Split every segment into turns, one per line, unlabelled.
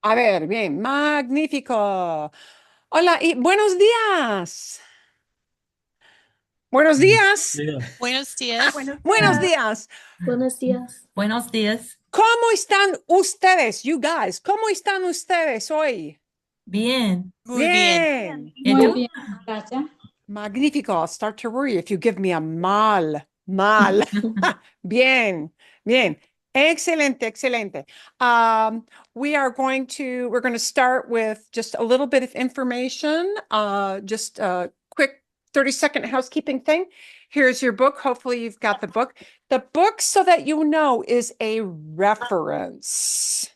A ver, bien, magnífico. Hola y buenos días. Buenos
Buenos
días.
días.
Buenos días.
Buenos
Buenos
días.
días.
Buenos días.
Buenos días.
¿Cómo están ustedes, you guys? ¿Cómo están ustedes hoy?
Bien.
Muy bien.
Bien.
¿Y
Muy
tú?
bien, gracias.
Magnífico. I'll start to worry if you give me a mal. Bien, bien. Excelente, excelente. We're going to start with just a little bit of information, just a quick 30-second housekeeping thing. Here's your book. Hopefully you've got the book. The book, so that you know, is a reference.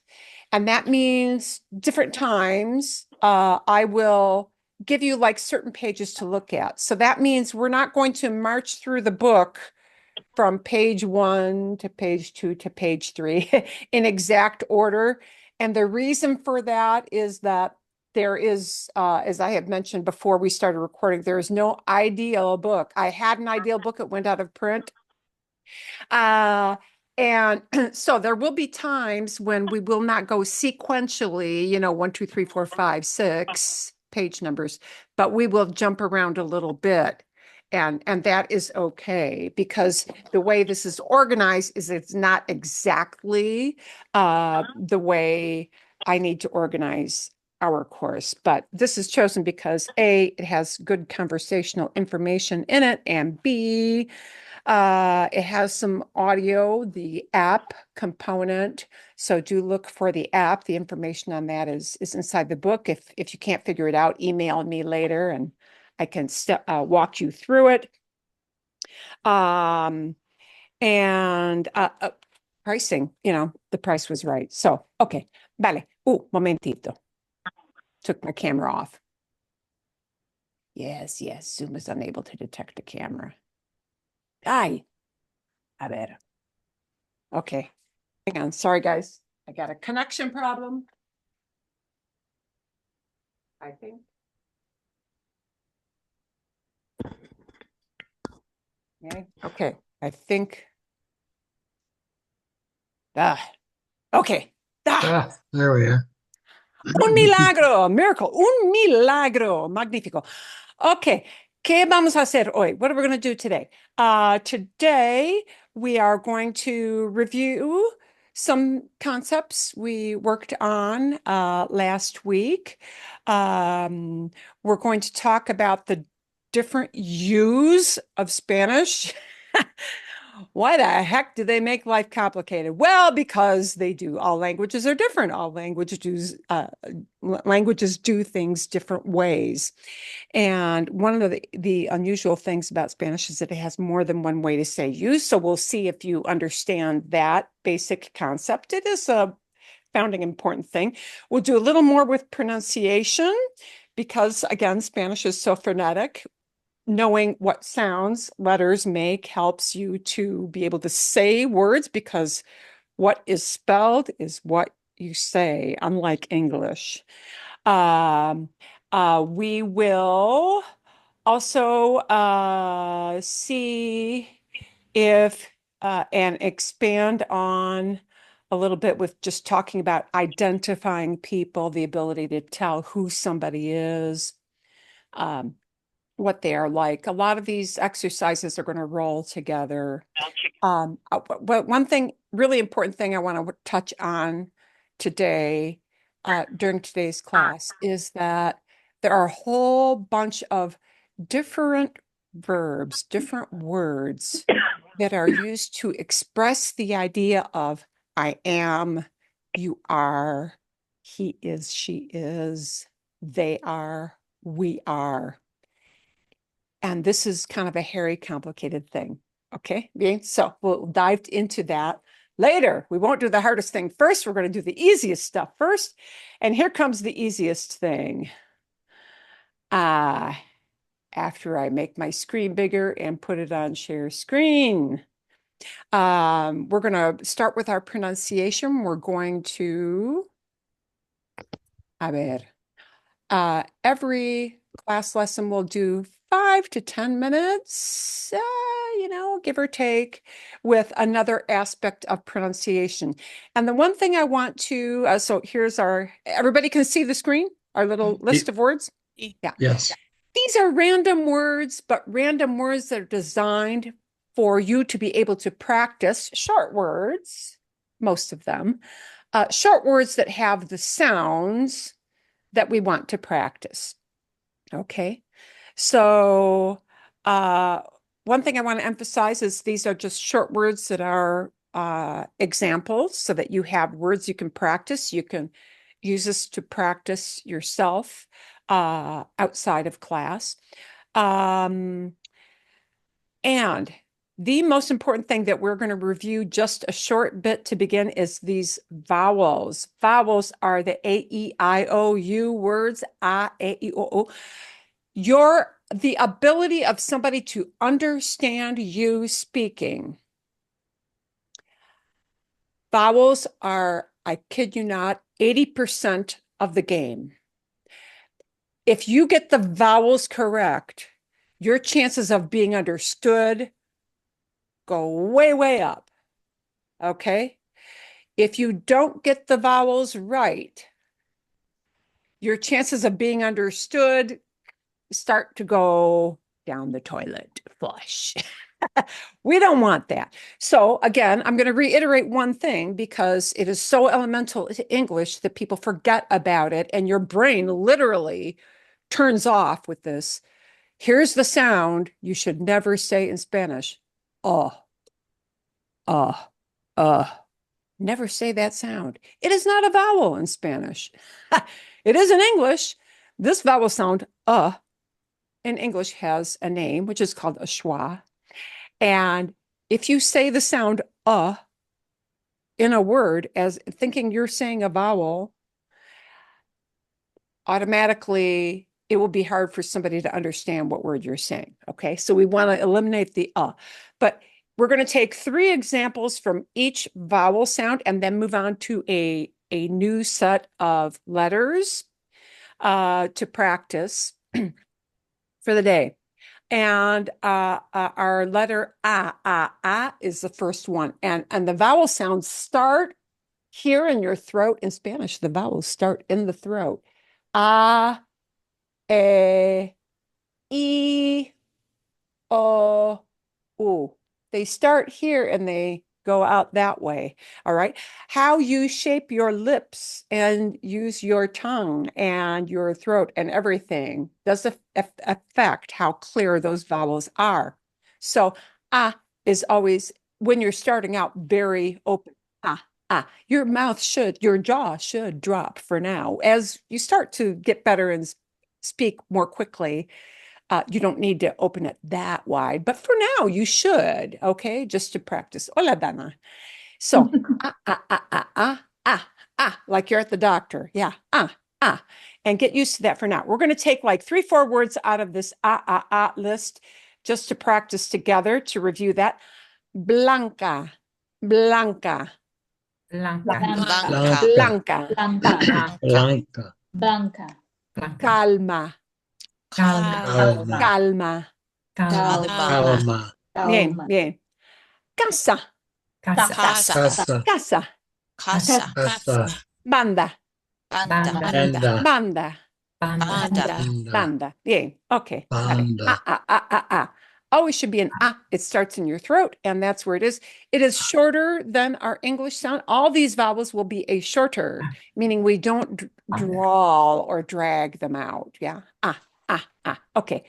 And that means different times, I will give you like certain pages to look at. So that means we're not going to march through the book from page 1 to page 2 to page 3 in exact order. And the reason for that is that there is, as I have mentioned before we started recording, there is no ideal book. I had an ideal book, it went out of print. And so there will be times when we will not go sequentially, 1, 2, 3, 4, 5, 6 page numbers, but we will jump around a little bit. And that is okay, because the way this is organized is it's not exactly the way I need to organize our course. But this is chosen because A, it has good conversational information in it, and B, it has some audio, the app component. So do look for the app. The information on that is inside the book. If you can't figure it out, email me later and I can walk you through it. Um, and pricing, the price was right. So, okay, vale. Momentito. Took my camera off. Yes, Zoom is unable to detect the camera. Ay, a ver. Okay. Hang on. Sorry, guys. I got a connection problem. I think. Okay. I think. Okay.
There we are.
Un milagro, miracle, un milagro, magnífico. Okay, ¿qué vamos a hacer hoy? What are we going to do today? Today, we are going to review some concepts we worked on last week. We're going to talk about the different use of Spanish. Why the heck do they make life complicated? Well, because they do. All languages are different. All languages do things different ways. And one of the unusual things about Spanish is that it has more than one way to say use. So we'll see if you understand that basic concept. It is a founding important thing. We'll do a little more with pronunciation because, again, Spanish is so phonetic. Knowing what sounds letters make helps you to be able to say words, because what is spelled is what you say, unlike English. We will also see if and expand on a little bit with just talking about identifying people, the ability to tell who somebody is. What they are like. A lot of these exercises are going to roll together. But one thing, really important thing I want to touch on today, during today's class, is that there are a whole bunch of different verbs, different words that are used to express the idea of I am, you are, he is, she is, they are, we are. And this is kind of a hairy, complicated thing. Okay, bien. So we'll dive into that later. We won't do the hardest thing first. We're going to do the easiest stuff first. And here comes the easiest thing. After I make my screen bigger and put it on share screen. We're going to start with our pronunciation. We're going to, a ver, every class lesson will do 5 to 10 minutes. give or take, with another aspect of pronunciation. And the one thing I want to, so here's everybody can see the screen, our little list of words. Yeah.
Yes.
These are random words, but random words that are designed for you to be able to practice short words, most of them, short words that have the sounds that we want to practice. Okay. So, one thing I want to emphasize is these are just short words that are examples so that you have words you can practice. You can use this to practice yourself outside of class. And the most important thing that we're going to review just a short bit to begin is these vowels. Vowels are the A-E-I-O-U words, A-E-I-O-U. The ability of somebody to understand you speaking. Vowels are, I kid you not, 80% of the game. If you get the vowels correct, your chances of being understood go way, way up. Okay? If you don't get the vowels right, your chances of being understood start to go down the toilet flush. We don't want that. So again, I'm going to reiterate one thing because it is so elemental to English that people forget about it, and your brain literally turns off with this. Here's the sound you should never say in Spanish. Uh, uh, uh. Never say that sound. It is not a vowel in Spanish. It is in English. This vowel sound, in English has a name, which is called a schwa. And if you say the sound in a word as thinking you're saying a vowel, automatically it will be hard for somebody to understand what word you're saying. Okay, so we want to eliminate the but we're going to take 3 examples from each vowel sound and then move on to a new set of letters to practice for the day. And our letter A is the first one. And the vowel sounds start here in your throat. In Spanish, the vowels start in the throat. A, E, I, O, U. They start here and they go out that way. All right. How you shape your lips and use your tongue and your throat and everything does affect how clear those vowels are. So, is always, when you're starting out, very open. Your jaw should drop for now. As you start to get better and speak more quickly, you don't need to open it that wide, but for now you should, okay, just to practice. Hola, Dana. So, like you're at the doctor. Yeah, and get used to that for now. We're going to take like 3, 4 words out of this list just to practice together to review that. Blanca, blanca,
Blanca.
Blanca.
blanca,
Blanca.
Blanca.
Blanca.
Blanca.
calma,
Calma.
Calma.
calma.
Calma.
Calma.
Bien,
Calma.
bien. Casa,
Casa.
Casa.
casa.
Casa.
Banda,
Banda.
Banda.
banda,
Banda.
Banda.
banda. Bien. Okay. Vale.
Banda.
Always should be an It starts in your throat, and that's where it is. It is shorter than our English sound. All these vowels will be a shorter, meaning we don't drawl or drag them out. Yeah. Okay.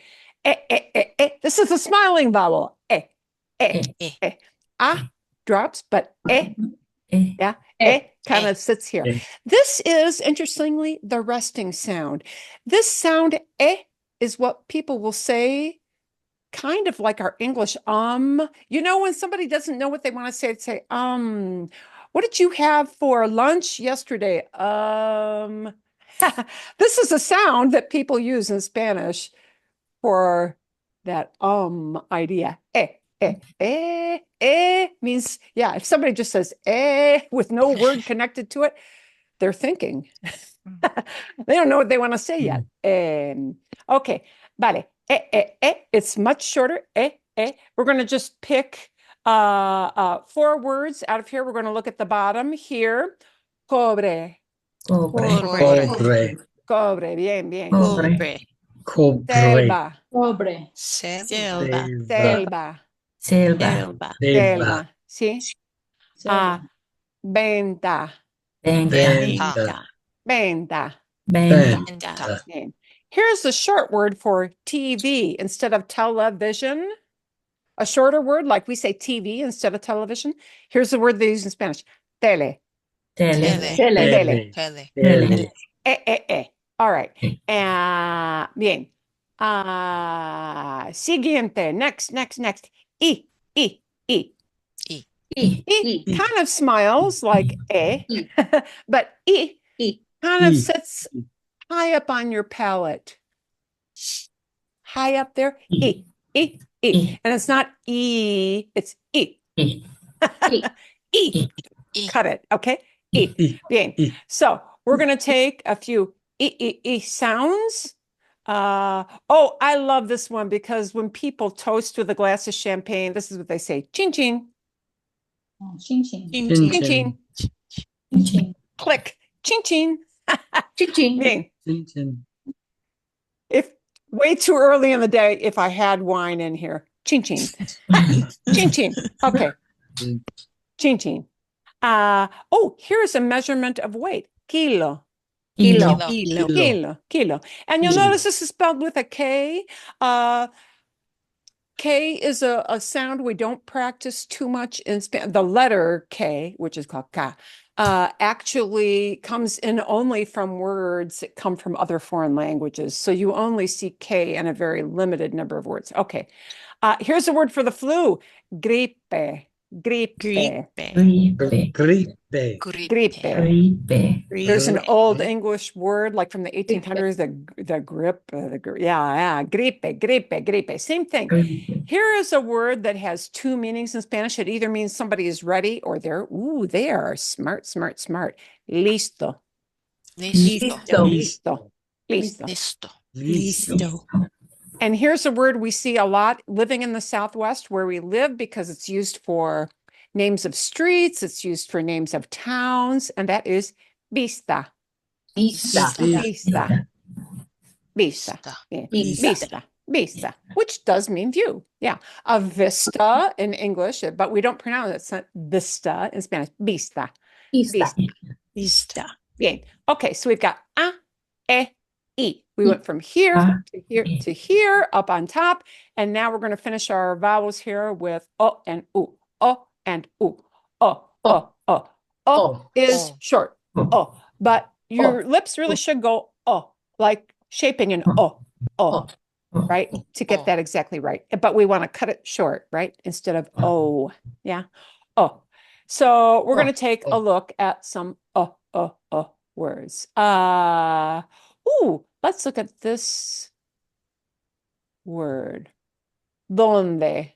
This is a smiling vowel. Drops, but yeah, kind of sits here.
Eh.
This is, interestingly, the resting sound. This sound, is what people will say, kind of like our English, when somebody doesn't know what they want to say, they'd say, what did you have for lunch yesterday? This is a sound that people use in Spanish for that idea. Means, yeah, if somebody just says with no word connected to it, they're thinking. They don't know what they want to say yet. Okay, vale. It's much shorter. Okay, we're going to just pick 4 words out of here. We're going to look at the bottom here. Cobre,
Cobre.
Cobre.
cobre, bien, bien.
Cobre.
Cobre.
Selva,
Cobre.
Selva.
selva,
Selva.
selva, ¿sí?
Selva.
Venta,
Venta.
venta.
Venta.
Bien. Here's the short word for TV instead of television. A shorter word, like we say TV instead of television. Here's the word they use in Spanish. Tele.
Tele.
Tele.
Tele.
All right. Bien. Siguiente. Next. I.
I.
I kind of smiles like but
I.
kind of
I.
sits high up on your palate. High up there.
I.
I.
I.
And it's not E, it's I.
I.
E. Cut it, okay? E.
I.
Bien.
I.
So we're going to take a few E sounds. Oh, I love this one because when people toast with a glass of champagne, this is what they say. Chin chin,
Oh, Chin chin.
Chin
chin
chin.
chin,
Chin chin.
click, chin chin.
Chin chin.
Bien.
Chin chin.
If way too early in the day, if I had wine in here, chin chin, chin chin. Okay, chin chin. Oh, here's a measurement of weight. Kilo,
Kilo.
kilo. And you'll notice this is spelled with a K. K is a sound we don't practice too much in Spanish. The letter K, which is called ka, actually comes in only from words that come from other foreign languages. So you only see K in a very limited number of words. Okay. Here's a word for the flu. Gripe. Gripe.
Gripe.
Gripe.
Gripe. There's an
Gripe.
old English word like from the 1800s, the grip, yeah, gripe. Same thing. Here is a word that has 2 meanings in Spanish. It either means somebody is ready or they are smart. Listo.
Listo.
And here's a word we see a lot living in the Southwest where we live because it's used for names of streets, it's used for names of towns, and that is vista.
Vista.
Vista. Vista, which does mean view. Yeah. A vista in English, but we don't pronounce it vista in Spanish. Vista.
Vista.
Bien. Okay, so we've got a, e. We went from here to here to here, up on top, and now we're going to finish our vowels here with o and u. O and u. O is short. O, but your lips really should go o, like shaping an o, right? To get that exactly right. But we want to cut it short, right? Instead of o. Yeah. O. So we're going to take a look at some words. Let's look at this word. Donde.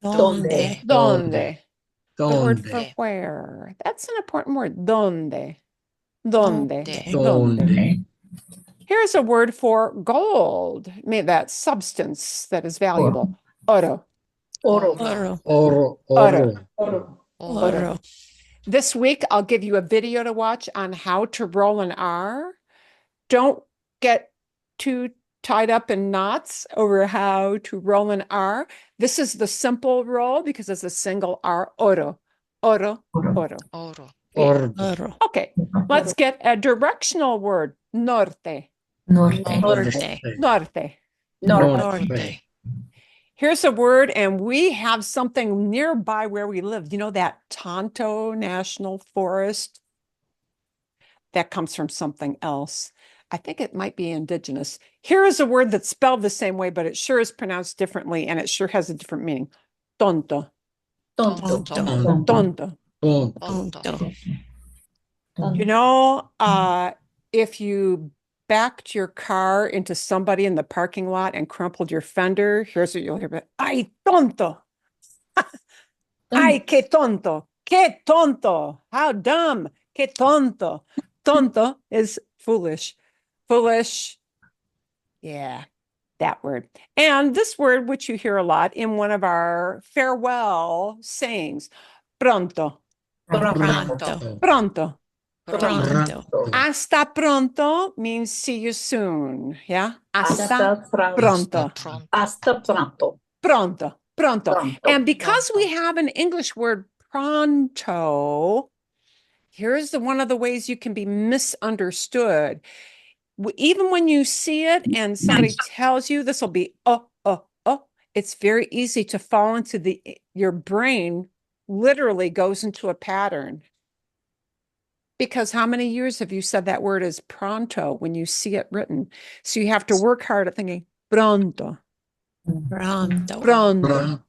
The word for where. That's an important word. Donde. Here's a word for gold. I mean, that substance that is valuable. Oro.
Oro.
This week, I'll give you a video to watch on how to roll an R. Don't get too tied up in knots over how to roll an R. This is the simple roll because it's a single R. Oro. Okay, let's get a directional word. Norte. Here's a word, and we have something nearby where we live. You know that Tonto National Forest? That comes from something else. I think it might be indigenous. Here is a word that's spelled the same way, but it sure is pronounced differently, and it sure has a different meaning. Tonto. You know, if you backed your car into somebody in the parking lot and crumpled your fender, here's what you'll hear. Ay, tonto. Ay, qué tonto. Qué tonto. How dumb. Qué tonto. Tonto is foolish. Yeah. that word. And this word, which you hear a lot in one of our farewell sayings, pronto,
Pronto.
pronto.
Pronto.
Hasta pronto means see you soon. Yeah. Hasta
Hasta
pronto.
Hasta pronto.
Pronto. Pronto.
Pronto.
And because we have an English word pronto, here's one of the ways you can be misunderstood. Even when you see it and somebody tells you this will be it's very easy to fall into your brain literally goes into a pattern. Because how many years have you said that word is pronto when you see it written? So you have to work hard at thinking pronto,
Pronto.
pronto,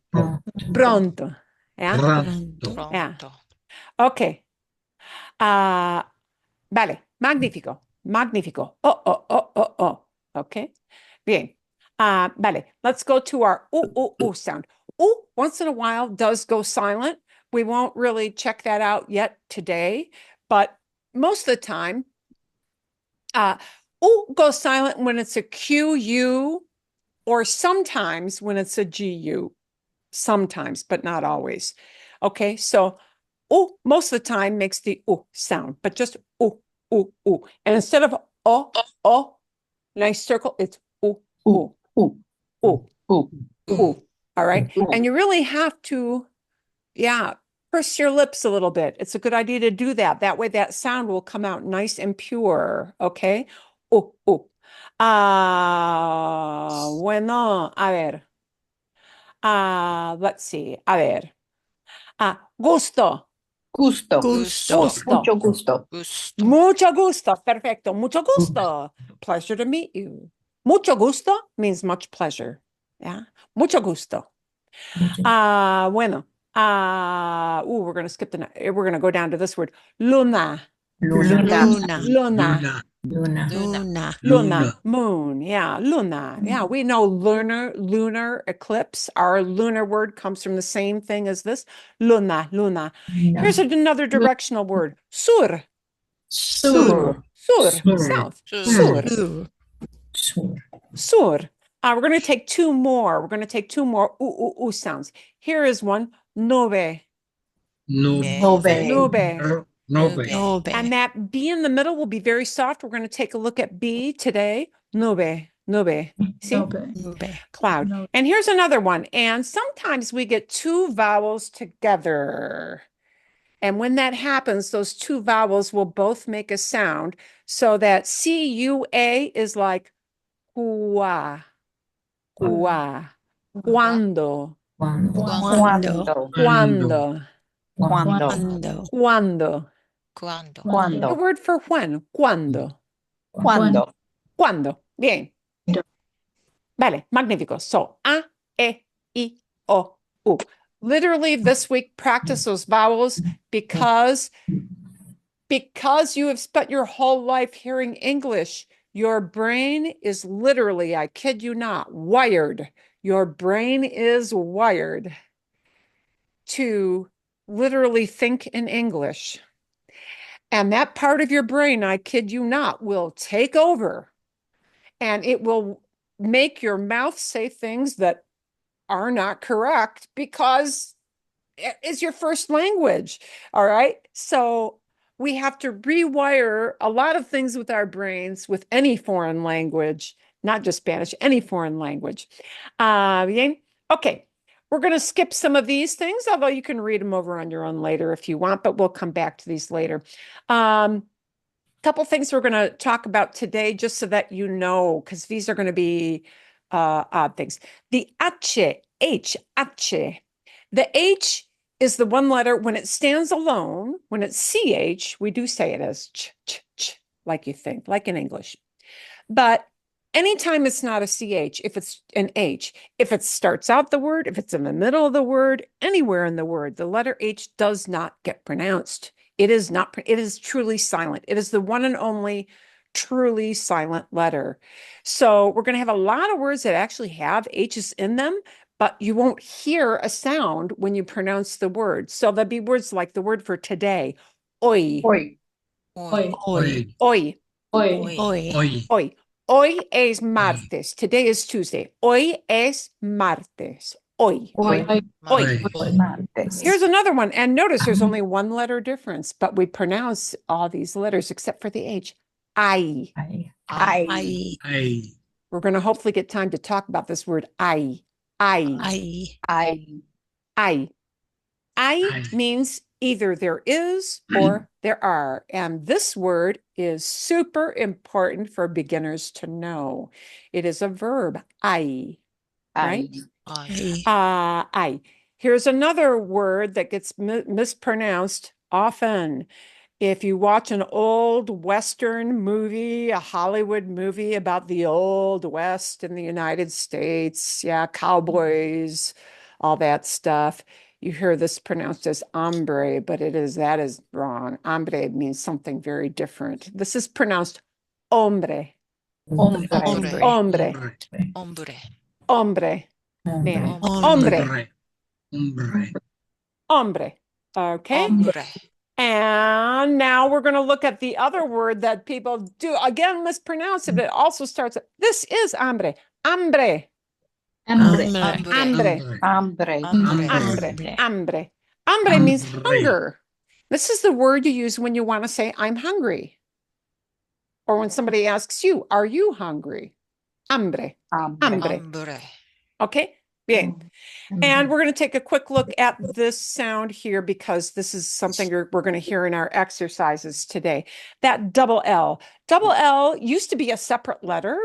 pronto. Yeah.
Pronto.
Yeah. Okay. Vale. Magnífico. Magnífico. Okay. Bien. Vale. Let's go to our sound. Once in a while does go silent. We won't really check that out yet today, but most of the time, goes silent when it's a QU or sometimes when it's a GU. Sometimes, but not always. Okay, so most of the time makes the sound, but just And instead of nice circle, it's All right. And you really have to, purse your lips a little bit. It's a good idea to do that. That way that sound will come out nice and pure. Okay. Bueno, a ver. Let's see. A ver. Gusto.
Gusto.
Gusto.
Mucho gusto.
Gusto.
Mucho gusto. Perfecto. Mucho gusto. Pleasure to meet you. Mucho gusto means much pleasure. Yeah. Mucho gusto. Bueno. We're going to skip we're going to go down to this word. Luna.
Luna.
Luna.
Luna.
Moon. Yeah. Luna. Yeah. We know lunar eclipse. Our lunar word comes from the same thing as this. Luna. Here's another directional word. Sur.
Sur.
South. Sur.
Sur.
We're going to take two more. We're going to take two more sounds. Here is one. Nube.
Nube.
And that B in the middle will be very soft. We're going to take a look at B today. Nube. See?
Nube.
Cloud.
Nube.
And here's another one. And sometimes we get two vowels together. And when that happens, those two vowels will both make a sound. So that CUA is like cua. Cuando.
Cuando.
The word for when. Cuando. Bien. Vale, magnífico. So, A, E, I, O, U. Literally this week, practice those vowels because you have spent your whole life hearing English. Your brain is literally, I kid you not, wired. Your brain is wired to literally think in English. And that part of your brain, I kid you not, will take over and it will make your mouth say things that are not correct because it is your first language. All right. So we have to rewire a lot of things with our brains with any foreign language, not just Spanish, any foreign language. Bien. Okay. We're going to skip some of these things, although you can read them over on your own later if you want, but we'll come back to these later. Couple things we're going to talk about today, just so that you know, because these are going to be odd things. The H. The H is the one letter when it stands alone. When it's CH, we do say it as ch, like you think, like in English. But anytime it's not a CH, if it's an H, if it starts out the word, if it's in the middle of the word, anywhere in the word, the letter H does not get pronounced. It is truly silent. It is the one and only truly silent letter. So we're going to have a lot of words that actually have H's in them, but you won't hear a sound when you pronounce the word. So there'll be words like the word for today, oi,
Hoy.
Hoy.
oi,
Hoy.
oi, Hoy es martes. Today is Tuesday. Hoy es martes. Hoy.
Hoy.
Hoy.
Martes.
Here's another one. And notice there's only one letter difference, but we pronounce all these letters except for the H. I.
Ay.
Ay.
We're going to hopefully get time to talk about this word I. I.
Ay.
Ay.
I. I
Ay.
means either there is or there are. And this word is super important for beginners to know. It is a verb, I, right?
Ay.
Ay.
I. Here's another word that gets mispronounced often. If you watch an old Western movie, a Hollywood movie about the old West in the United States, yeah, cowboys, all that stuff, you hear this pronounced as hombre, but that is wrong. Hombre means something very different. This is pronounced hombre,
Hombre.
hombre,
Hombre.
hombre, man,
Hombre.
hombre,
Hombre.
hombre. Okay.
Hombre.
And now we're going to look at the other word that people do again mispronounce it. It also starts. This is hambre, hambre,
Hambre.
hambre,
Hambre.
hambre, hambre. Hambre means hunger. This is the word you use when you want to say I'm hungry, or when somebody asks you, "Are you hungry?" Hambre, hambre.
Hombre.
Okay, bien. And we're going to take a quick look at this sound here because this is something we're going to hear in our exercises today. That double L. Double L used to be a separate letter.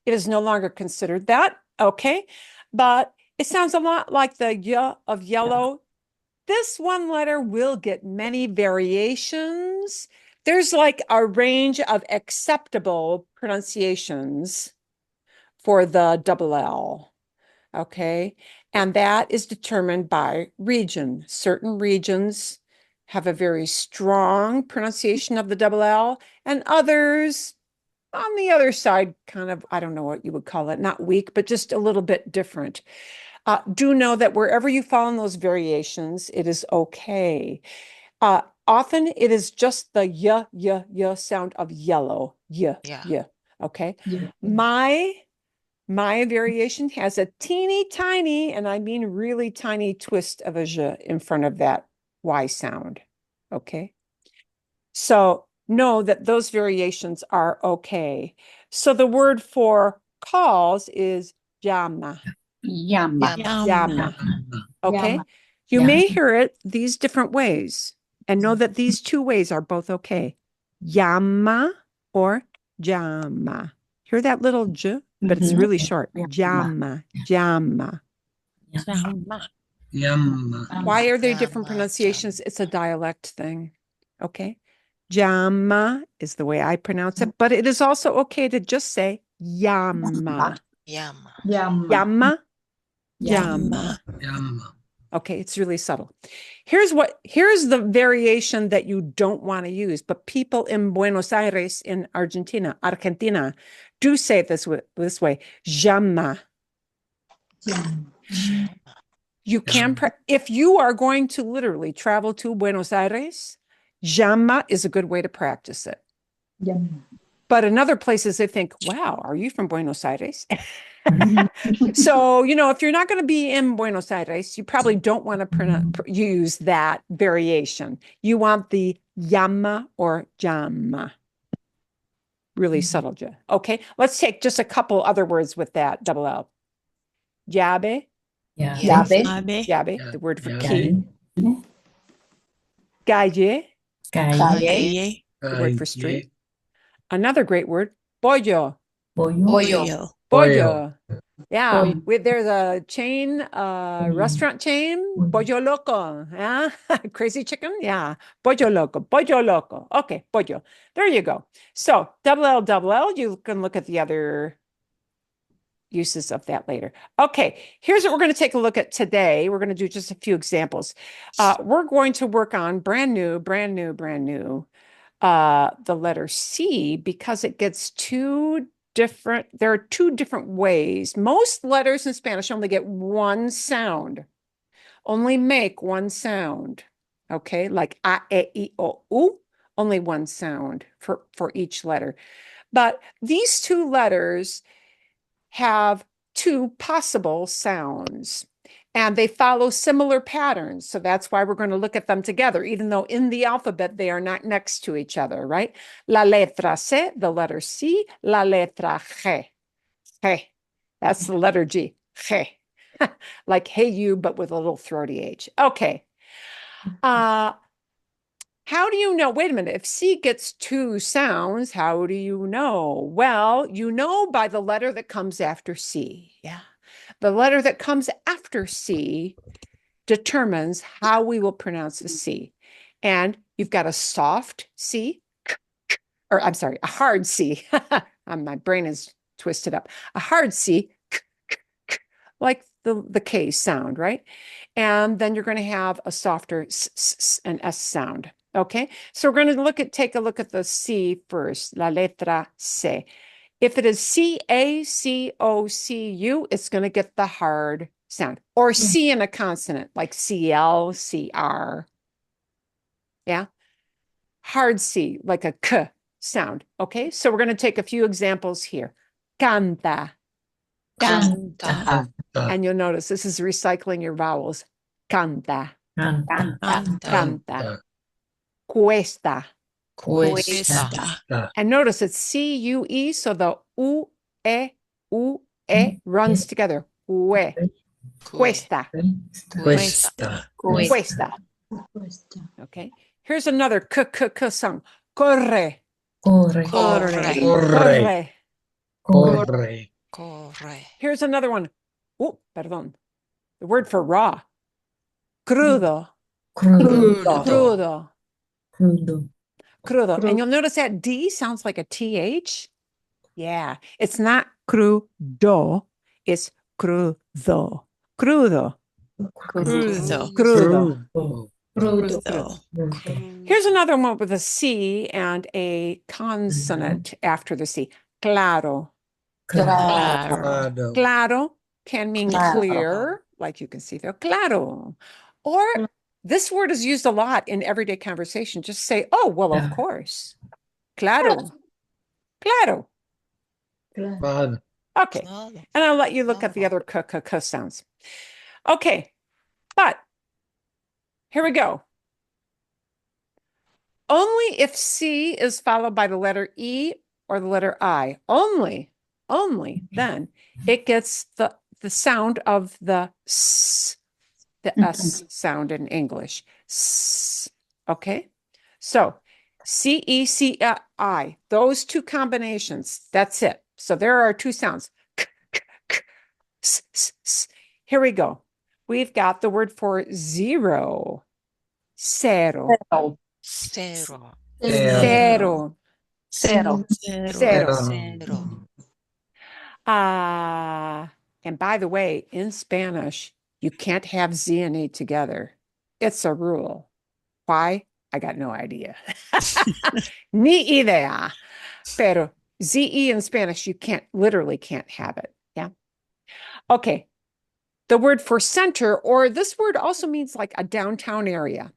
It is no longer considered that, okay? But it sounds a lot like the Y of yellow. This one letter will get many variations. There's like a range of acceptable pronunciations for the double L. Okay. And that is determined by region. Certain regions have a very strong pronunciation of the double L, and others on the other side, kind of, I don't know what you would call it, not weak, but just a little bit different. Do know that wherever you fall in those variations, it is okay. Often it is just the y sound of yellow.
Yeah.
Okay.
Yeah.
My variation has a teeny tiny, and I mean really tiny twist of a j in front of that Y sound. Okay. So know that those variations are okay. So the word for calls is llama.
Llama.
Llama. Okay.
Llama.
You may hear it these different ways and know that these two ways are both okay. Llama or llama. Hear that little j? But it's really short. Llama, llama.
Yamma.
Why are they different
Llama,
pronunciations? It's a dialect thing. Okay. Llama is the way I pronounce it, but it is also okay to just say llama.
Llama.
Llama.
Llama,
Llama.
llama.
Yamma.
Okay, it's really subtle. Here's the variation that you don't want to use, but people in Buenos Aires, in Argentina, do say it this way, llama. You can, if you are going to literally travel to Buenos Aires, llama is a good way to practice it.
Llama.
But in other places, they think, wow, are you from Buenos Aires? So, if you're not going to be in Buenos Aires, you probably don't want to use that variation. You want the llama or llama. Really subtle. Okay, let's take just a couple other words with that double L. Llave,
Llave.
the word for
Llave.
key. Calle,
Calle.
the word for street. Another great word, pollo.
Pollo.
Pollo. Yeah,
Pollo.
there's a chain, restaurant chain, Pollo Loco. Yeah, crazy chicken. Yeah, Pollo Loco, Pollo Loco. Okay, pollo. There you go. So double L. You can look at the other uses of that later. Okay, here's what we're going to take a look at today. We're going to do just a few examples. We're going to work on brand new, the letter C, because it gets there are two different ways. Most letters in Spanish only get one sound, only make one sound. Okay, like a, e, I, o, u, only one sound for each letter. But these two letters have two possible sounds, and they follow similar patterns. So that's why we're going to look at them together, even though in the alphabet they are not next to each other, right? La letra C, the letter C, la letra G. G. That's the letter G. G. Like hey you, but with a little throaty H. Okay. How do you know? Wait a minute. If C gets two sounds, how do you know? Well, you know by the letter that comes after C. Yeah. The letter that comes after C determines how we will pronounce the C. And you've got a soft C, or I'm sorry, a hard C. My brain is twisted up. A hard C, like the K sound, right? And then you're going to have a softer S and S sound. Okay, so we're going to take a look at the C first, la letra C. If it is C-A-C-O-C-U, it's going to get the hard sound, or C in a consonant, like C-L, C-R. Yeah, hard C, like a K sound. Okay, so we're going to take a few examples here. Canta.
Canta.
And you'll notice this is recycling your vowels. Canta, canta. Cuesta.
Cuesta.
And notice it's C-U-E, so the U-E runs together. Cuesta. Cuesta. Okay. Here's another k song. Corre. Corre. Here's another one. Oh, perdón. The word for raw. Crudo. Crudo. And you'll notice that D sounds like a TH. Yeah. It's not crudo. It's crudo. Crudo. Here's another one with a C and a consonant after the C. Claro. Claro can mean clear, like you can see there. Claro. Or this word is used a lot in everyday conversation. Just say, oh, well, of course. Claro. Claro. Okay. And I'll let you look at the other k sounds. Okay. But here we go. Only if C is followed by the letter E or the letter I, only then it gets the sound of the S, the S sound in English. S, okay? So C-E-C-I, those two combinations, that's it. So there are two sounds. K, k, k, s, s, s. Here we go. We've got the word for zero. Cero.
Cero.
Cero.
Cero.
And by the way, in Spanish, you can't have Z and E together. It's a rule. Why? I got no idea. Ni idea. Pero ZE in Spanish, you literally can't have it. Yeah. Okay. The word for center, or this word also means like a downtown area.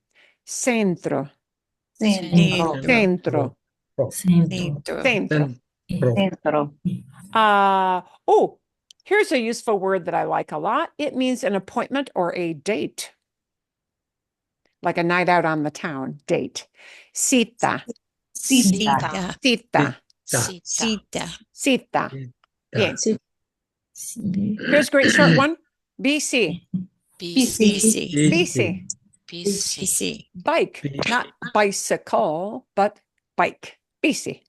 Centro. Centro. Oh, here's a useful word that I like a lot. It means an appointment or a date. Like a night out on the town, date. Cita. Cita. Bien. Here's a great short one. BC. BC. Bike. Not bicycle, but bike. BC.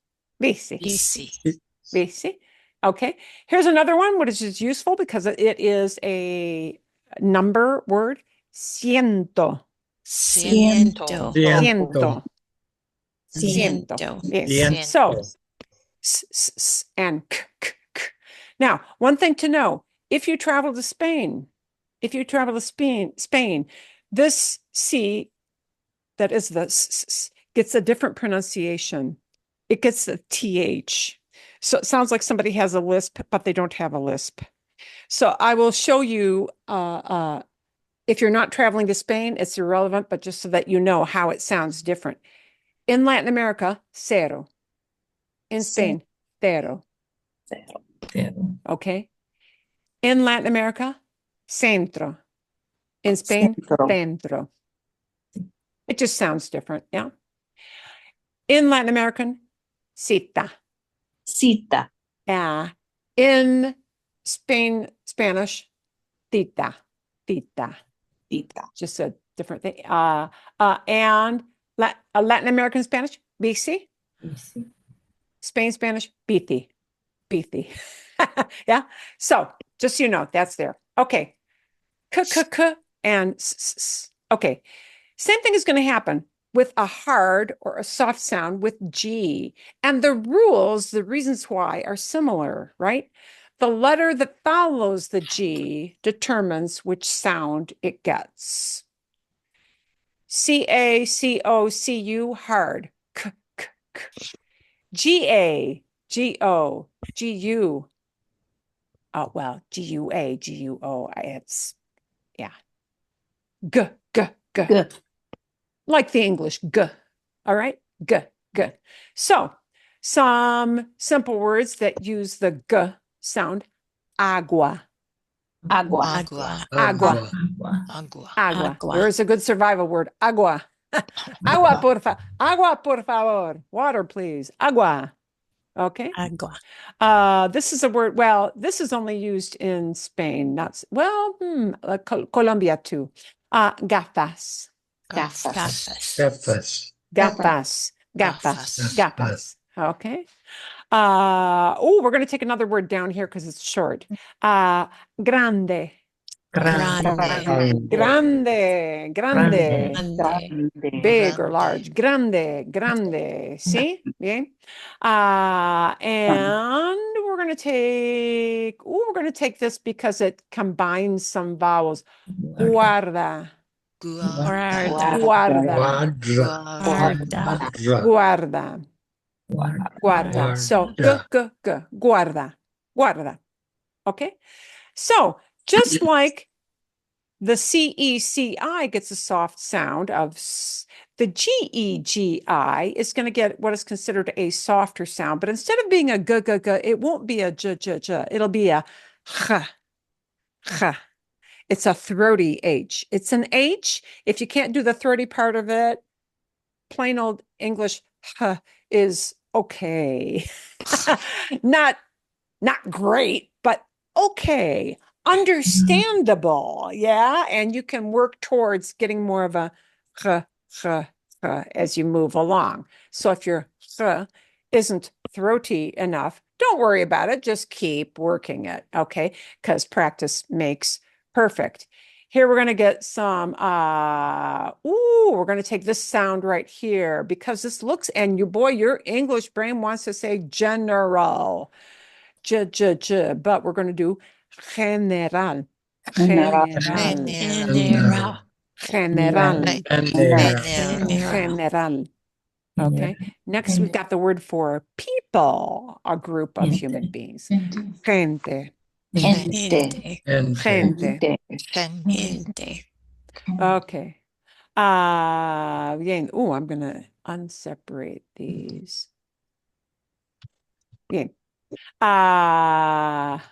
Okay. Here's another one, which is useful because it is a number word. Ciento. Yes. So, s and k, k, k. Now, one thing to know, if you travel to Spain, this C that is the s gets a different pronunciation. It gets the TH. So it sounds like somebody has a lisp, but they don't have a lisp. So I will show you, if you're not traveling to Spain, it's irrelevant, but just so that you know how it sounds different. In Latin America, cero. In Spain, cero.
Cero.
Okay. In Latin America, centro. In Spain, centro. It just sounds different. Yeah. In Latin American, cita.
Cita.
In Spanish, tita. Tita.
Tita.
Just a different thing. And Latin American Spanish, bici.
Easy.
Spain Spanish, bici. Bici. Yeah. So just so you know, that's there. Okay. K and s. Okay. Same thing is going to happen with a hard or a soft sound with G. And the rules, the reasons why are similar, right? The letter that follows the G determines which sound it gets. C-A-C-O-C-U, hard. K. G-A, G-O, G-U. Oh, well, G-U-A, G-U-O. It's, yeah. G.
Good.
Like the English G. All right. G. So some simple words that use the G sound. Agua.
Agua.
Agua.
Agua.
Agua.
Agua. There is a good survival word. Agua. Agua, por favor. Water, please. Agua. Okay.
Agua.
This is a word. Well, this is only used in Spain. Colombia too. Gafas.
Gafas.
Gafas. Okay. We're going to take another word down here because it's short. Grande.
Grande.
Big or large. Grande. See? Bien. And we're going to take this because it combines some vowels. Guarda. Guarda. So, guarda. Okay. So, just like the CECI gets a soft sound of the GEGI is going to get what is considered a softer sound, but instead of being a g, it won't be a j. It'll be a ch. It's a throaty H. It's an H. If you can't do the throaty part of it, plain old English is okay. Not great, but okay. Understandable. Yeah. And you can work towards getting more of a as you move along. So if your isn't throaty enough, don't worry about it. Just keep working it. Okay. Because practice makes perfect. Here we're going to get some, we're going to take this sound right here because this looks, and your English brain wants to say general. But we're going to do general. Okay. Next, we've got the word for people, a group of human beings. Gente. Okay. Bien. I'm going to unseparate these. Bien. I'm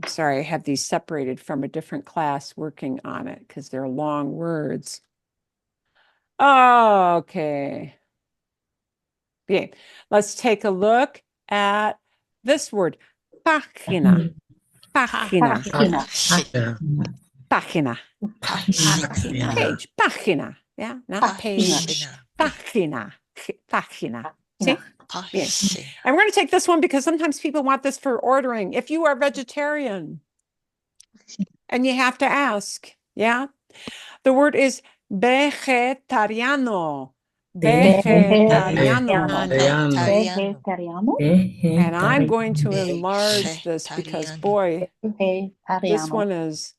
sorry, I have these separated from a different class working on it because they're long words. Okay. Bien. Let's take a look at this word. Página. Página. Page. Página. Yeah, not page. Página. See? Yes. And we're going to take this one because sometimes people want this for ordering. If you are vegetarian and you have to ask, yeah, the word is vegetariano. And I'm going to enlarge this because, boy, this one is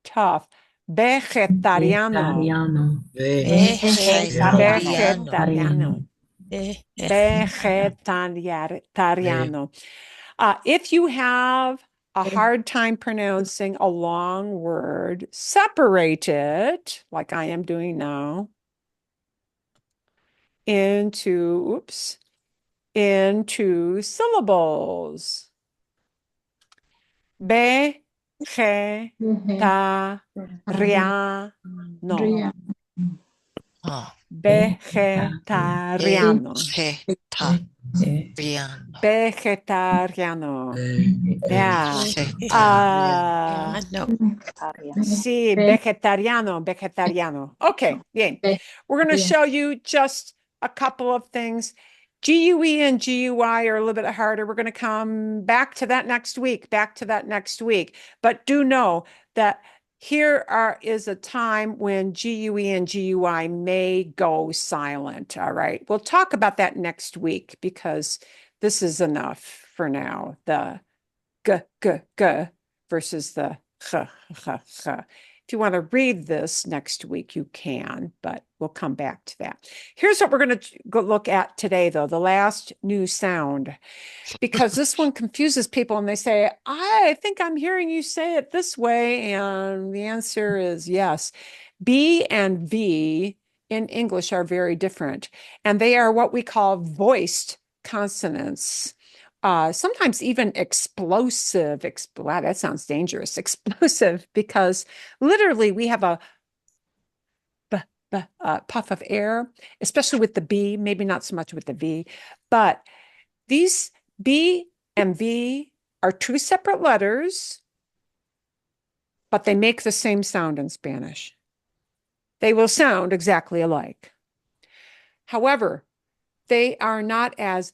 tough. Vegetariano. If you have a hard time pronouncing a long word, separate it, like I am doing now, into into syllables. Vegetariano. Vegetariano.
Vegetariano.
Vegetariano. Yeah.
Vegetariano.
Sí, vegetariano, vegetariano. Okay, bien. We're going to show you just a couple of things. GUE and GUI are a little bit harder. We're going to come back to that next week, But do know that is a time when GUE and GUI may go silent. All right. We'll talk about that next week because this is enough for now. The g, g, g versus the ch, ch, ch. If you want to read this next week, you can, but we'll come back to that. Here's what we're going to go look at today, though, the last new sound, because this one confuses people and they say, I think I'm hearing you say it this way. And the answer is yes. B and V in English are very different, and they are what we call voiced consonants. Sometimes even explosive. Wow, that sounds dangerous. Explosive, because literally we have a puff of air, especially with the B, maybe not so much with the V, but these B and V are two separate letters, but they make the same sound in Spanish. They will sound exactly alike. However, they are not as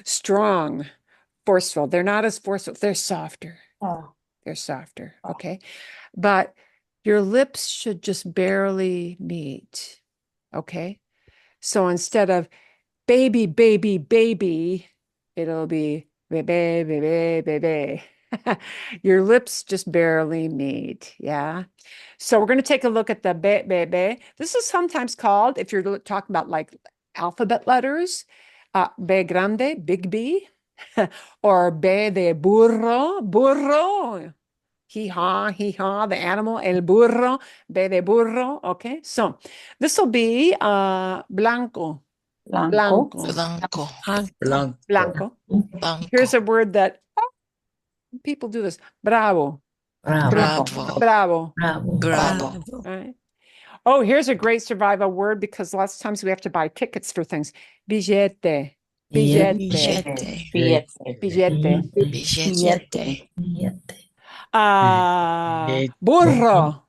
strong, forceful. They're not as forceful. They're softer.
Oh.
They're softer. Okay. But your lips should just barely meet. Okay. So instead of baby, baby, baby, it'll be bebe, bebe, bebe. Your lips just barely meet. Yeah. So we're going to take a look at the be, be, be. This is sometimes called, if you're talking about like alphabet letters, B grande, big B, or B de burro, burro. Hee-haw, the animal, el burro, B de burro. Okay, so this will be blanco,
Blanco.
blanco,
Blanco.
blanco.
Blanco.
Here's a word that people do this. Bravo,
Bravo.
bravo.
Bravo.
All right. Oh, here's a great survival word because lots of times we have to buy tickets for things. Billete, billete,
Billete.
billete.
Billete.
Burro,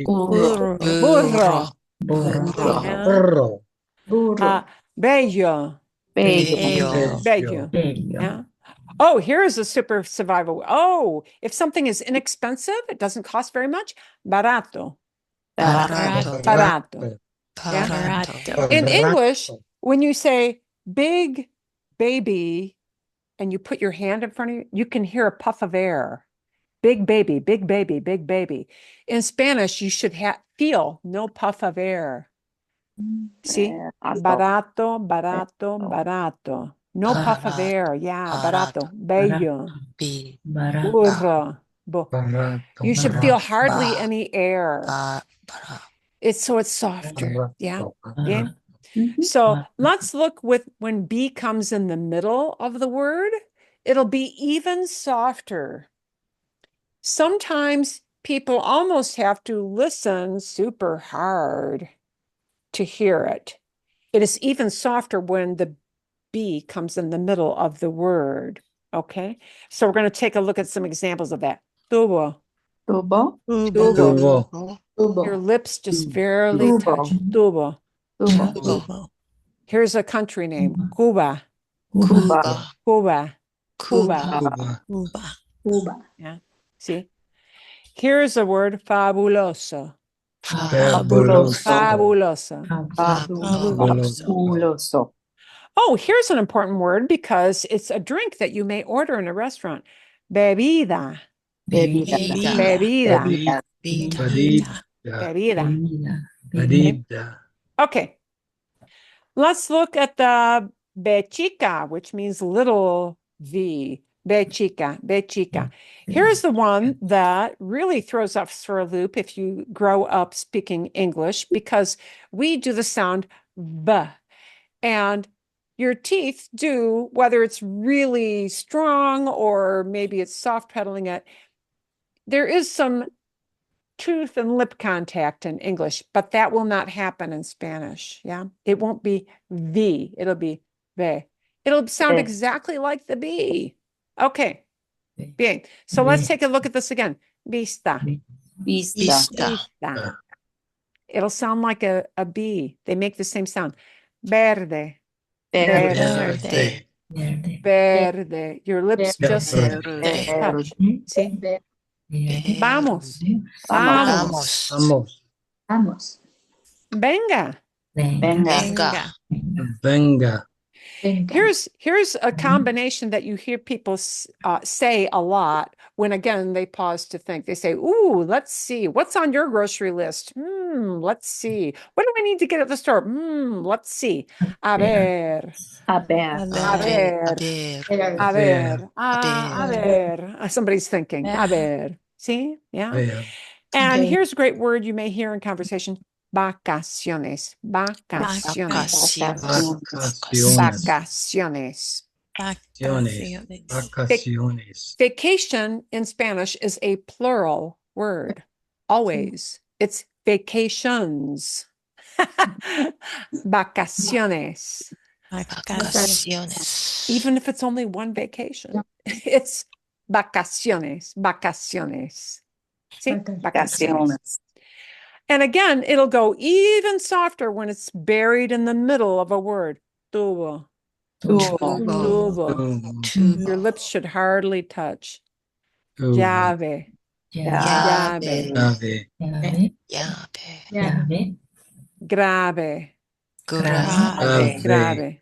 Burro.
burro.
Burro.
Yeah.
Burro.
Burro.
Bello,
Bello.
bello. Yeah. Oh, here is a super survival. Oh, if something is inexpensive, it doesn't cost very much. Barato,
Barato.
barato. Yeah.
Barato.
In English, when you say big baby and you put your hand in front of you, you can hear a puff of air. Big baby, big baby, big baby. In Spanish, you should feel no puff of air. See? Barato, barato, barato. No puff of air. Yeah, barato. Bello.
B.
Burro. You should feel hardly
Ba.
any air.
Bara.
It's softer. Yeah. Yeah.
Mhm.
So let's look with when B comes in the middle of the word, it'll be even softer. Sometimes people almost have to listen super hard to hear it. It is even softer when the B comes in the middle of the word. Okay, so we're going to take a look at some examples of that. Tubo,
Tubo.
tubo.
Tubo.
Your lips just barely
Tubo.
touch. Tubo.
Tubo.
Tubo.
Here's a country name. Cuba,
Cuba.
Cuba, Cuba.
Cuba.
Cuba.
Yeah. See, here's a word, fabuloso.
Fabuloso.
Fabuloso.
Fabuloso.
Oh, here's an important word because it's a drink that you may order in a restaurant. Bebida.
Bebida.
Bebida.
Bebida.
Bebida. Okay. Let's look at the bechica, which means little v. Bechica, bechica. Here's the one that really throws us for a loop if you grow up speaking English, because we do the sound b. And your teeth do, whether it's really strong or maybe it's soft pedaling it, there is some tooth and lip contact in English, but that will not happen in Spanish. Yeah. It won't be V, it'll be ve. It'll sound exactly like the B. Okay. Bien. So let's take a look at this again. Vista.
Vista.
Vista. It'll sound like a B. They make the same sound. Verde.
Verde.
Verde.
Verde.
Verde. Your lips just
Verde.
touch. See? Vamos.
Vamos.
Vamos.
Vamos.
Venga.
Venga.
Venga.
Here's a combination that you hear people say a lot when, again, they pause to think. They say, ooh, let's see. What's on your grocery list? Let's see. What do I need to get at the store? Let's see. A ver.
A ver.
A ver. A ver. A ver. Somebody's thinking. A ver. See? Yeah.
Ver.
And here's a great word you may hear in conversation. Vacaciones. Vacaciones.
Vacaciones.
Vacaciones.
Vacaciones.
Vacation in Spanish is a plural word. Always. It's vacations. Vacaciones.
Vacaciones.
Even if it's only one vacation, it's vacaciones. Vacaciones. See? Vacaciones. And again, it'll go even softer when it's buried in the middle of a word. Tuvo. Tuvo. Your lips should hardly touch. Llave. Llave. Grave. Grave.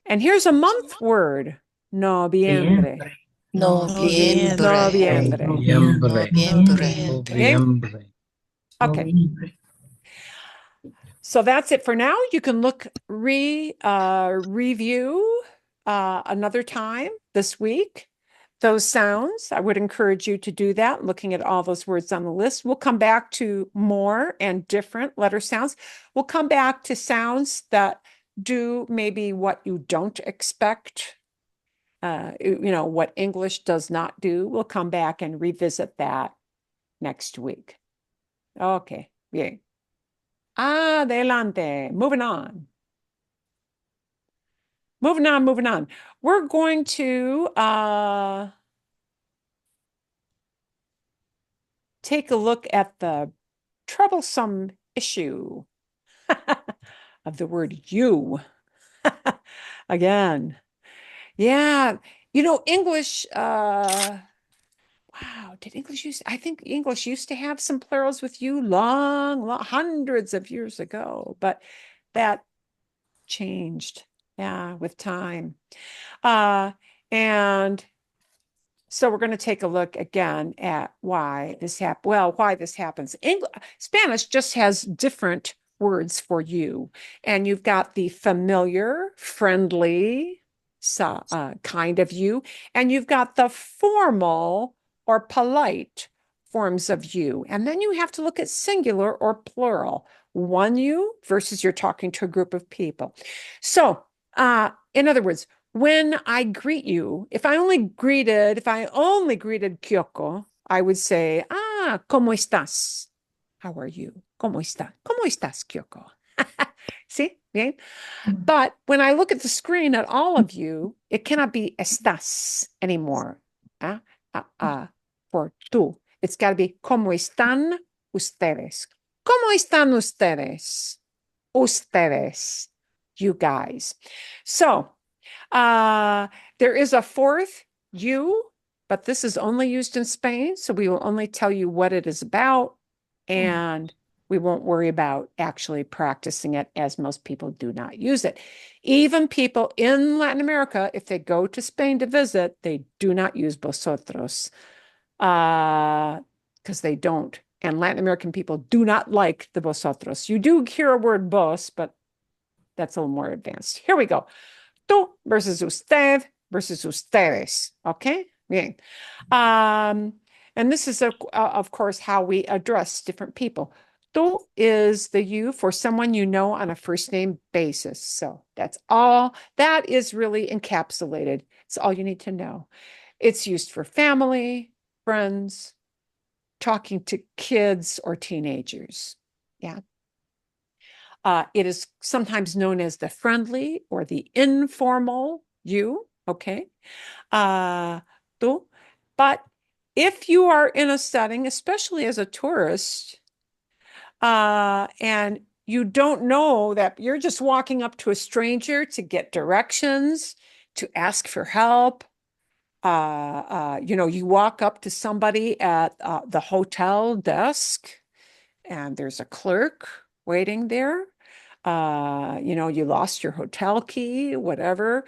And here's a month word. Noviembre. Noviembre.
Noviembre.
Okay. So that's it for now. You can review another time this week. Those sounds, I would encourage you to do that, looking at all those words on the list. We'll come back to more and different letter sounds. We'll come back to sounds that do maybe what you don't expect, what English does not do. We'll come back and revisit that next week. Okay, bien. Adelante. Moving on. Moving on. We're going to take a look at the troublesome issue of the word you. Again. Yeah. English, wow, I think English used to have some plurals with you long, hundreds of years ago, but that changed, with time. And so we're going to take a look again at why this happens. Spanish just has different words for you, and you've got the familiar, friendly, kind of you, and you've got the formal or polite forms of you. And then you have to look at singular or plural. One you versus you're talking to a group of people. So, in other words, when I greet you, if I only greeted Kyoko, I would say, ¿cómo estás? How are you? ¿Cómo estás, Kyoko? See? Bien? But when I look at the screen at all of you, it cannot be estás anymore. For tú. It's got to be ¿cómo están ustedes? ¿Cómo están ustedes? Ustedes. You guys. So, there is a fourth you, but this is only used in Spain. So we will only tell you what it is about, and we won't worry about actually practicing it, as most people do not use it. Even people in Latin America, if they go to Spain to visit, they do not use vosotros, because they don't. And Latin American people do not like the vosotros. You do hear a word vos, but that's a little more advanced. Here we go. Tú versus usted versus ustedes. Okay? Bien. And this is, of course, how we address different people. Tú is the you for someone you know on a first name basis. So that's all. That is really encapsulated. It's all you need to know. It's used for family, friends, talking to kids or teenagers. Yeah. It is sometimes known as the friendly or the informal you. Okay. Tú. But if you are in a setting, especially as a tourist, and you don't know that you're just walking up to a stranger to get directions, to ask for help. You walk up to somebody at the hotel desk and there's a clerk waiting there. You lost your hotel key, whatever.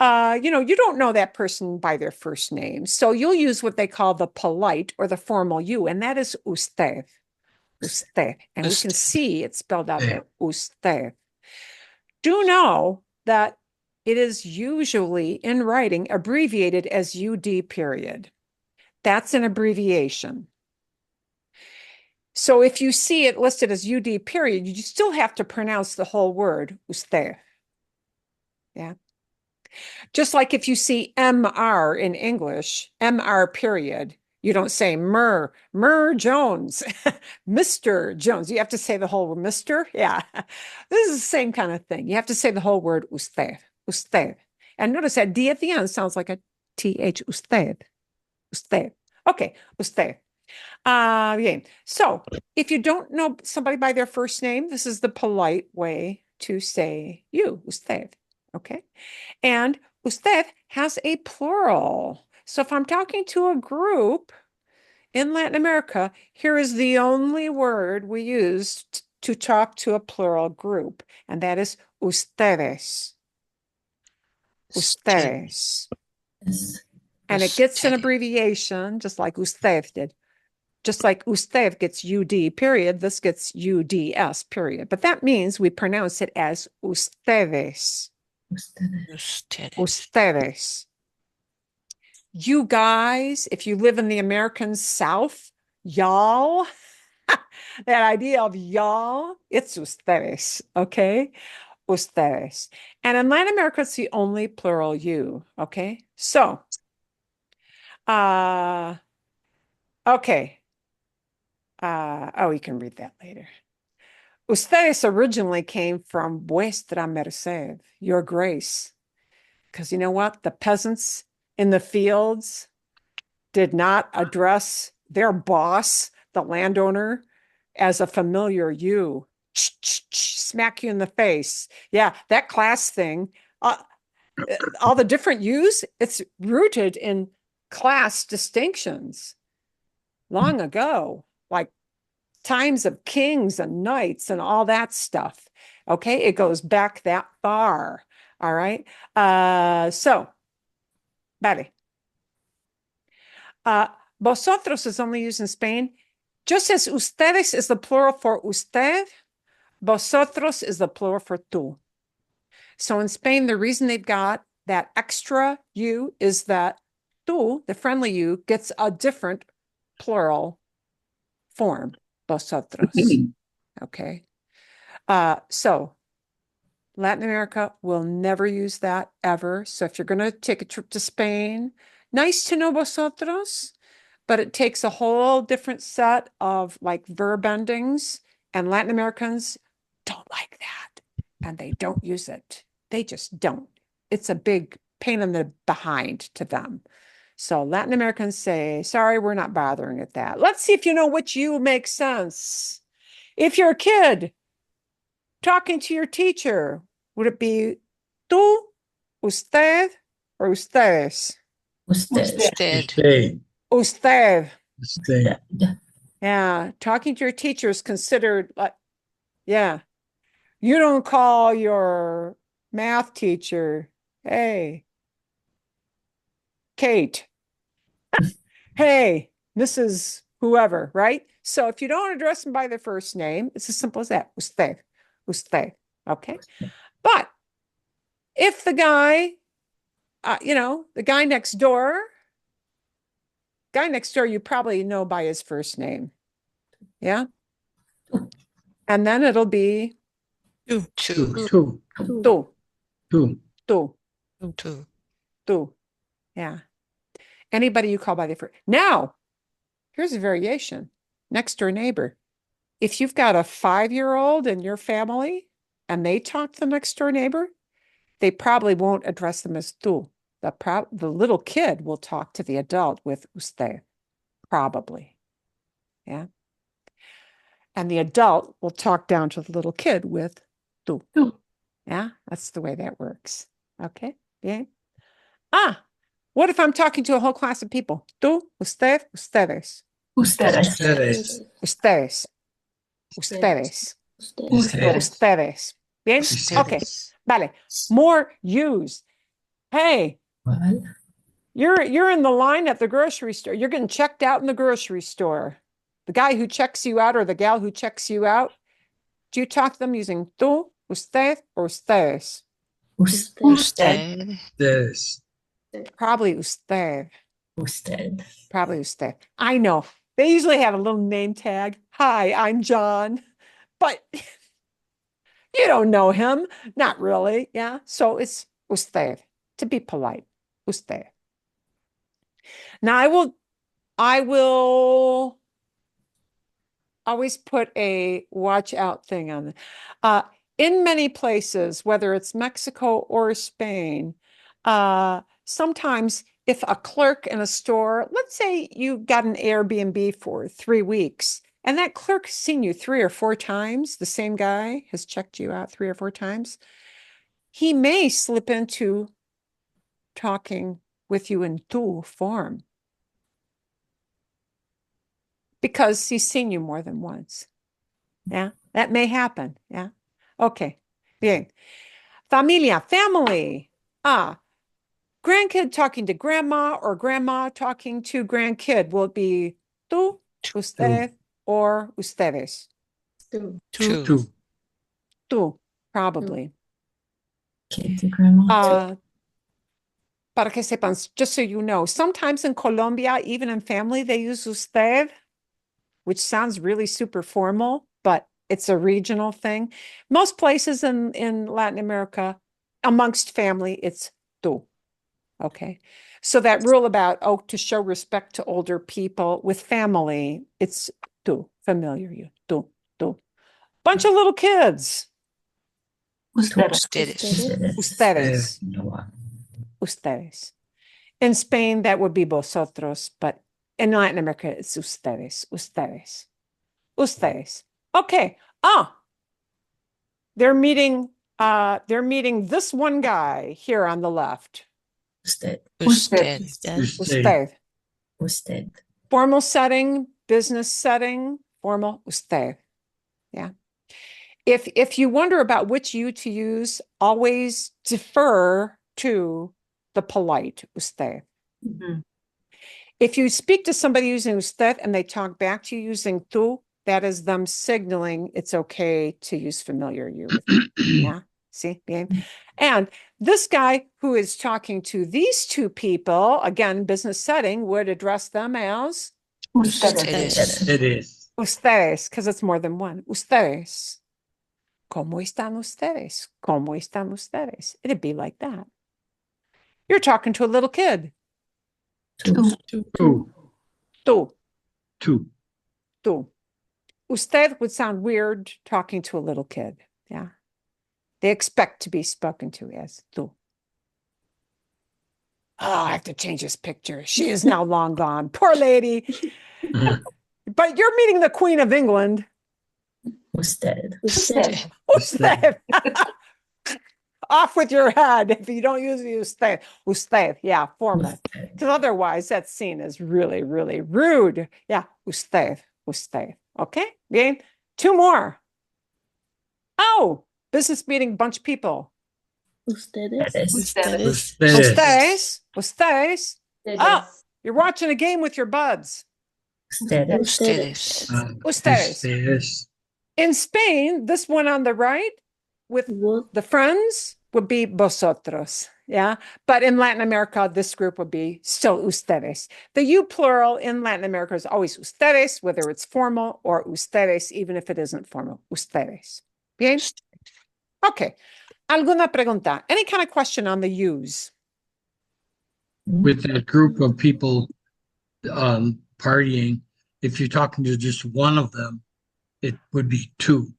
You don't know that person by their first name. So you'll use what they call the polite or the formal you, and that is usted. Usted. And we can see it's spelled out there, usted. Do know that it is usually in writing abbreviated as UD period. That's an abbreviation. So if you see it listed as UD period, you still have to pronounce the whole word, usted. Yeah. Just like if you see MR in English, MR period, you don't say Mer Jones, Mr. Jones. You have to say the whole word, Mr. Yeah. This is the same kind of thing. You have to say the whole word usted, usted. And notice that D at the end sounds like a TH, usted, usted. Okay, usted. Yeah. So if you don't know somebody by their first name, this is the polite way to say you, usted. Okay. And usted has a plural. So if I'm talking to a group in Latin America, here is the only word we use to talk to a plural group, and that is ustedes. Ustedes. And it gets an abbreviation, just like usted did. Just like usted gets UD period, this gets UDS period. But that means we pronounce it as ustedes. Ustedes. You guys, if you live in the American South, y'all, that idea of y'all, it's ustedes, okay? Ustedes. And in Latin America, it's the only plural you, okay? So, okay. You can read that later. Ustedes originally came from vuestra merced, your grace. Because you know what? The peasants in the fields did not address their boss, the landowner, as a familiar you. Smack you in the face. Yeah, that class thing, all the different yous, it's rooted in class distinctions long ago, like times of kings and knights and all that stuff. Okay, it goes back that far. All right. So, vale. Vosotros is only used in Spain. Just as ustedes is the plural for usted, vosotros is the plural for tú. So in Spain, the reason they've got that extra you is that tú, the friendly you, gets a different plural form, vosotros. Okay. So Latin America will never use that ever. So if you're going to take a trip to Spain, nice to know vosotros, but it takes a whole different set of like verb endings, and Latin Americans don't like that, and they don't use it. They just don't. It's a big pain in the behind to them. So Latin Americans say, sorry, we're not bothering at that. Let's see if you know which you makes sense. If you're a kid talking to your teacher, would it be tú, usted, or ustedes?
Usted.
Usted.
Usted.
Yeah, talking to your teacher is considered like, yeah. You don't call your math teacher, hey, Kate, hey, Mrs. Whoever, right? So if you don't address them by their first name, it's as simple as that. Usted. Usted. Okay. But if the guy, the guy next door, you probably know by his first name. Yeah. And then it'll be
Two.
tú,
Two.
tú. Yeah. Anybody you call by their first. Now, here's a variation. Next door neighbor. If you've got a 5-year-old in your family and they talk to the next door neighbor, they probably won't address them as tú. The little kid will talk to the adult with usted, probably. Yeah. And the adult will talk down to the little kid with tú. Yeah, that's the way that works. Okay. Yeah. What if I'm talking to a whole class of people? Tú, usted, ustedes.
Ustedes.
Ustedes. Ustedes.
Ustedes.
Ustedes. Bien? Okay. Vale. More use. Hey,
What?
you're in the line at the grocery store. You're getting checked out in the grocery store. The guy who checks you out or the gal who checks you out, do you talk to them using tú, usted, or ustedes?
Usted.
Ustedes.
Probably usted.
Usted.
Probably usted. I know. They usually have a little name tag. Hi, I'm John. But you don't know him. Not really. Yeah. So it's usted to be polite. Usted. Now I will always put a watch out thing on it. In many places, whether it's Mexico or Spain, sometimes if a clerk in a store, let's say you got an Airbnb for 3 weeks, and that clerk has seen you 3 or 4 times, the same guy has checked you out 3 or 4 times, he may slip into talking with you in tú form because he's seen you more than once. Yeah, that may happen. Yeah. Okay. Bien. Familia, family. Grandkid talking to grandma or grandma talking to grandkid. Will it be tú, usted, or ustedes?
Two.
Tú, probably.
Kid to grandma.
Para que sepan, just so you know, sometimes in Colombia, even in family, they use usted, which sounds really super formal, but it's a regional thing. Most places in Latin America, amongst family, it's tú. Okay. So that rule about, to show respect to older people with family, it's tú, familiar you, tú. Bunch of little kids.
Ustedes.
Ustedes.
No.
Ustedes. In Spain, that would be vosotros, but in Latin America, it's ustedes. Okay. They're meeting this one guy here on the left.
Usted.
Usted. Formal setting, business setting, formal, usted. Yeah. If you wonder about which you to use, always defer to the polite, usted.
Mhm.
If you speak to somebody using usted and they talk back to you using tú, that is them signaling it's okay to use familiar you with them. Yeah. See, bien. And this guy who is talking to these 2 people, again, business setting, would address them as
Ustedes.
It is.
ustedes, because it's more than one. Ustedes. ¿Cómo están ustedes? ¿Cómo están ustedes? It'd be like that. You're talking to a little kid.
Two.
Tú.
Two.
Usted would sound weird talking to a little kid. Yeah. They expect to be spoken to as tú. I have to change this picture. She is now long gone. Poor lady. But you're meeting the Queen of England.
Usted.
Usted.
Usted. Off with your head if you don't use usted. Usted. Yeah, formal. Because otherwise, that's seen as really, really rude. Yeah, usted. Okay, bien. 2 more. Business meeting, bunch of people.
Ustedes.
Ustedes. You're watching a game with your buds.
Ustedes.
Ustedes. In Spain, this one on the right with the friends, would be vosotros. Yeah. But in Latin America, this group would be still ustedes. The you plural in Latin America is always ustedes, whether it's formal or ustedes, even if it isn't formal. Ustedes. Bien? Okay. ¿Alguna pregunta? Any kind of question on the yous?
With that group of people partying, if you're talking to just one of them, it would be two.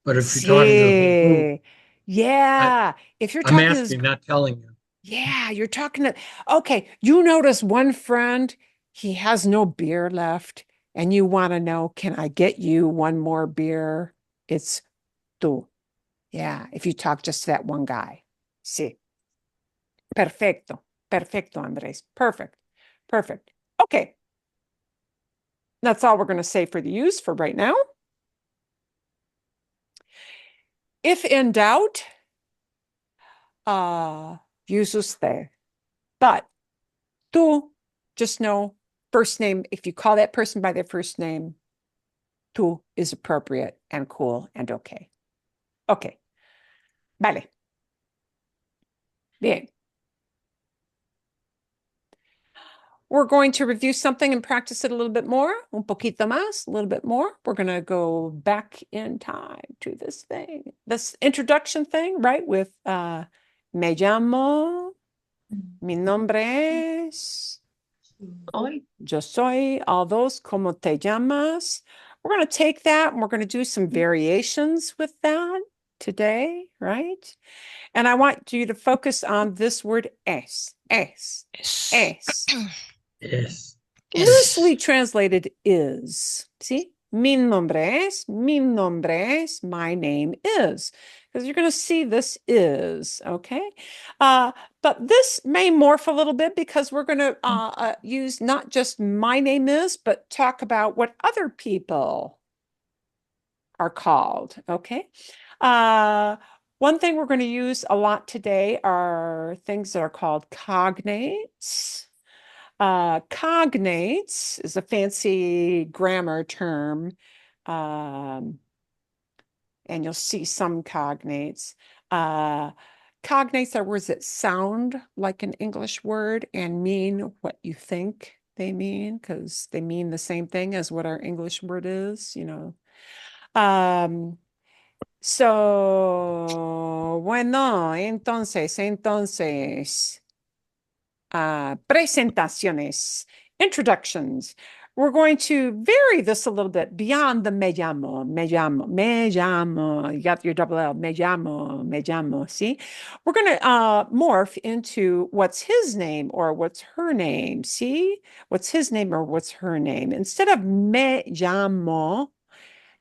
But if you're talking to the whole group,
Yeah. If you're
I'm
talking to
asking, not telling you.
yeah, you're talking to, okay, you notice one friend, he has no beer left, and you want to know, can I get you one more beer? It's tú. Yeah, if you talk just to that one guy. Sí. Perfecto. Perfecto, Andres. Perfect. Perfect. Okay. That's all we're going to say for the use for right now. If in doubt, use usted. But tú, just know first name, if you call that person by their first name, tú is appropriate and cool and okay. Okay. Vale. Bien. We're going to review something and practice it a little bit more, un poquito más, a little bit more. We're going to go back in time to this thing, this introduction thing, right? With me llamo, mi nombre es, yo soy, all those, como te llamas. We're going to take that and we're going to do some variations with that today, right? And I want you to focus on this word es.
Yes.
Loosely translated is. See? Mi nombre es, my name is. Because you're going to see this is, okay? But this may morph a little bit because we're going to use not just my name is, but talk about what other people are called, okay? One thing we're going to use a lot today are things that are called cognates. Cognates is a fancy grammar term, and you'll see some cognates. Cognates are words that sound like an English word and mean what you think they mean, because they mean the same thing as what our English word is, you know. Bueno, entonces, presentaciones, introductions. We're going to vary this a little bit beyond the me llamo. You got your double L, me llamo, see? We're going to morph into what's his name or what's her name, see? What's his name or what's her name. Instead of me llamo,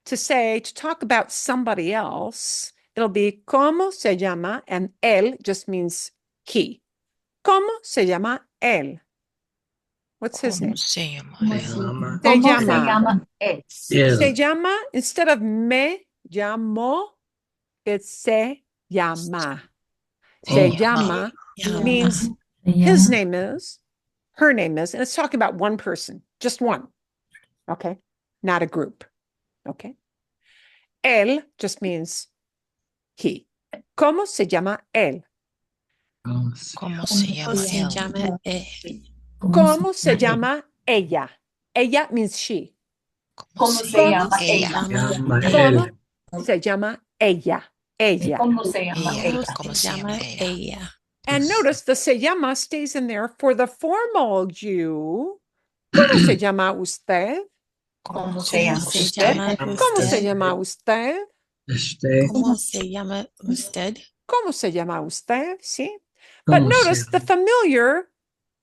to talk about somebody else, it'll be ¿cómo se llama? And él just means he. ¿Cómo se llama él? What's his name?
Se llama
Llama.
Se
¿Cómo se
llama.
llama él?
Se llama, instead of me llamo, it's se llama. Se
Oh.
llama
llama.
means his name is, her name is, and it's talking about one person, just one. Okay? Not a group. Okay? Él just means he. ¿Cómo se llama él?
¿Cómo se llama él?
¿Cómo se llama ella? Ella means she.
¿Cómo se llama ella?
Llama
¿Cómo
él.
se llama ella? Ella.
¿Cómo se llama ella?
¿Cómo se llama ella?
And notice the se llama stays in there for the formal you. ¿Cómo se llama usted?
¿Cómo se llama
usted?
¿Cómo se llama usted?
¿Cómo se llama usted?
¿Cómo se llama usted? Sí. But
¿Cómo se
notice the familiar,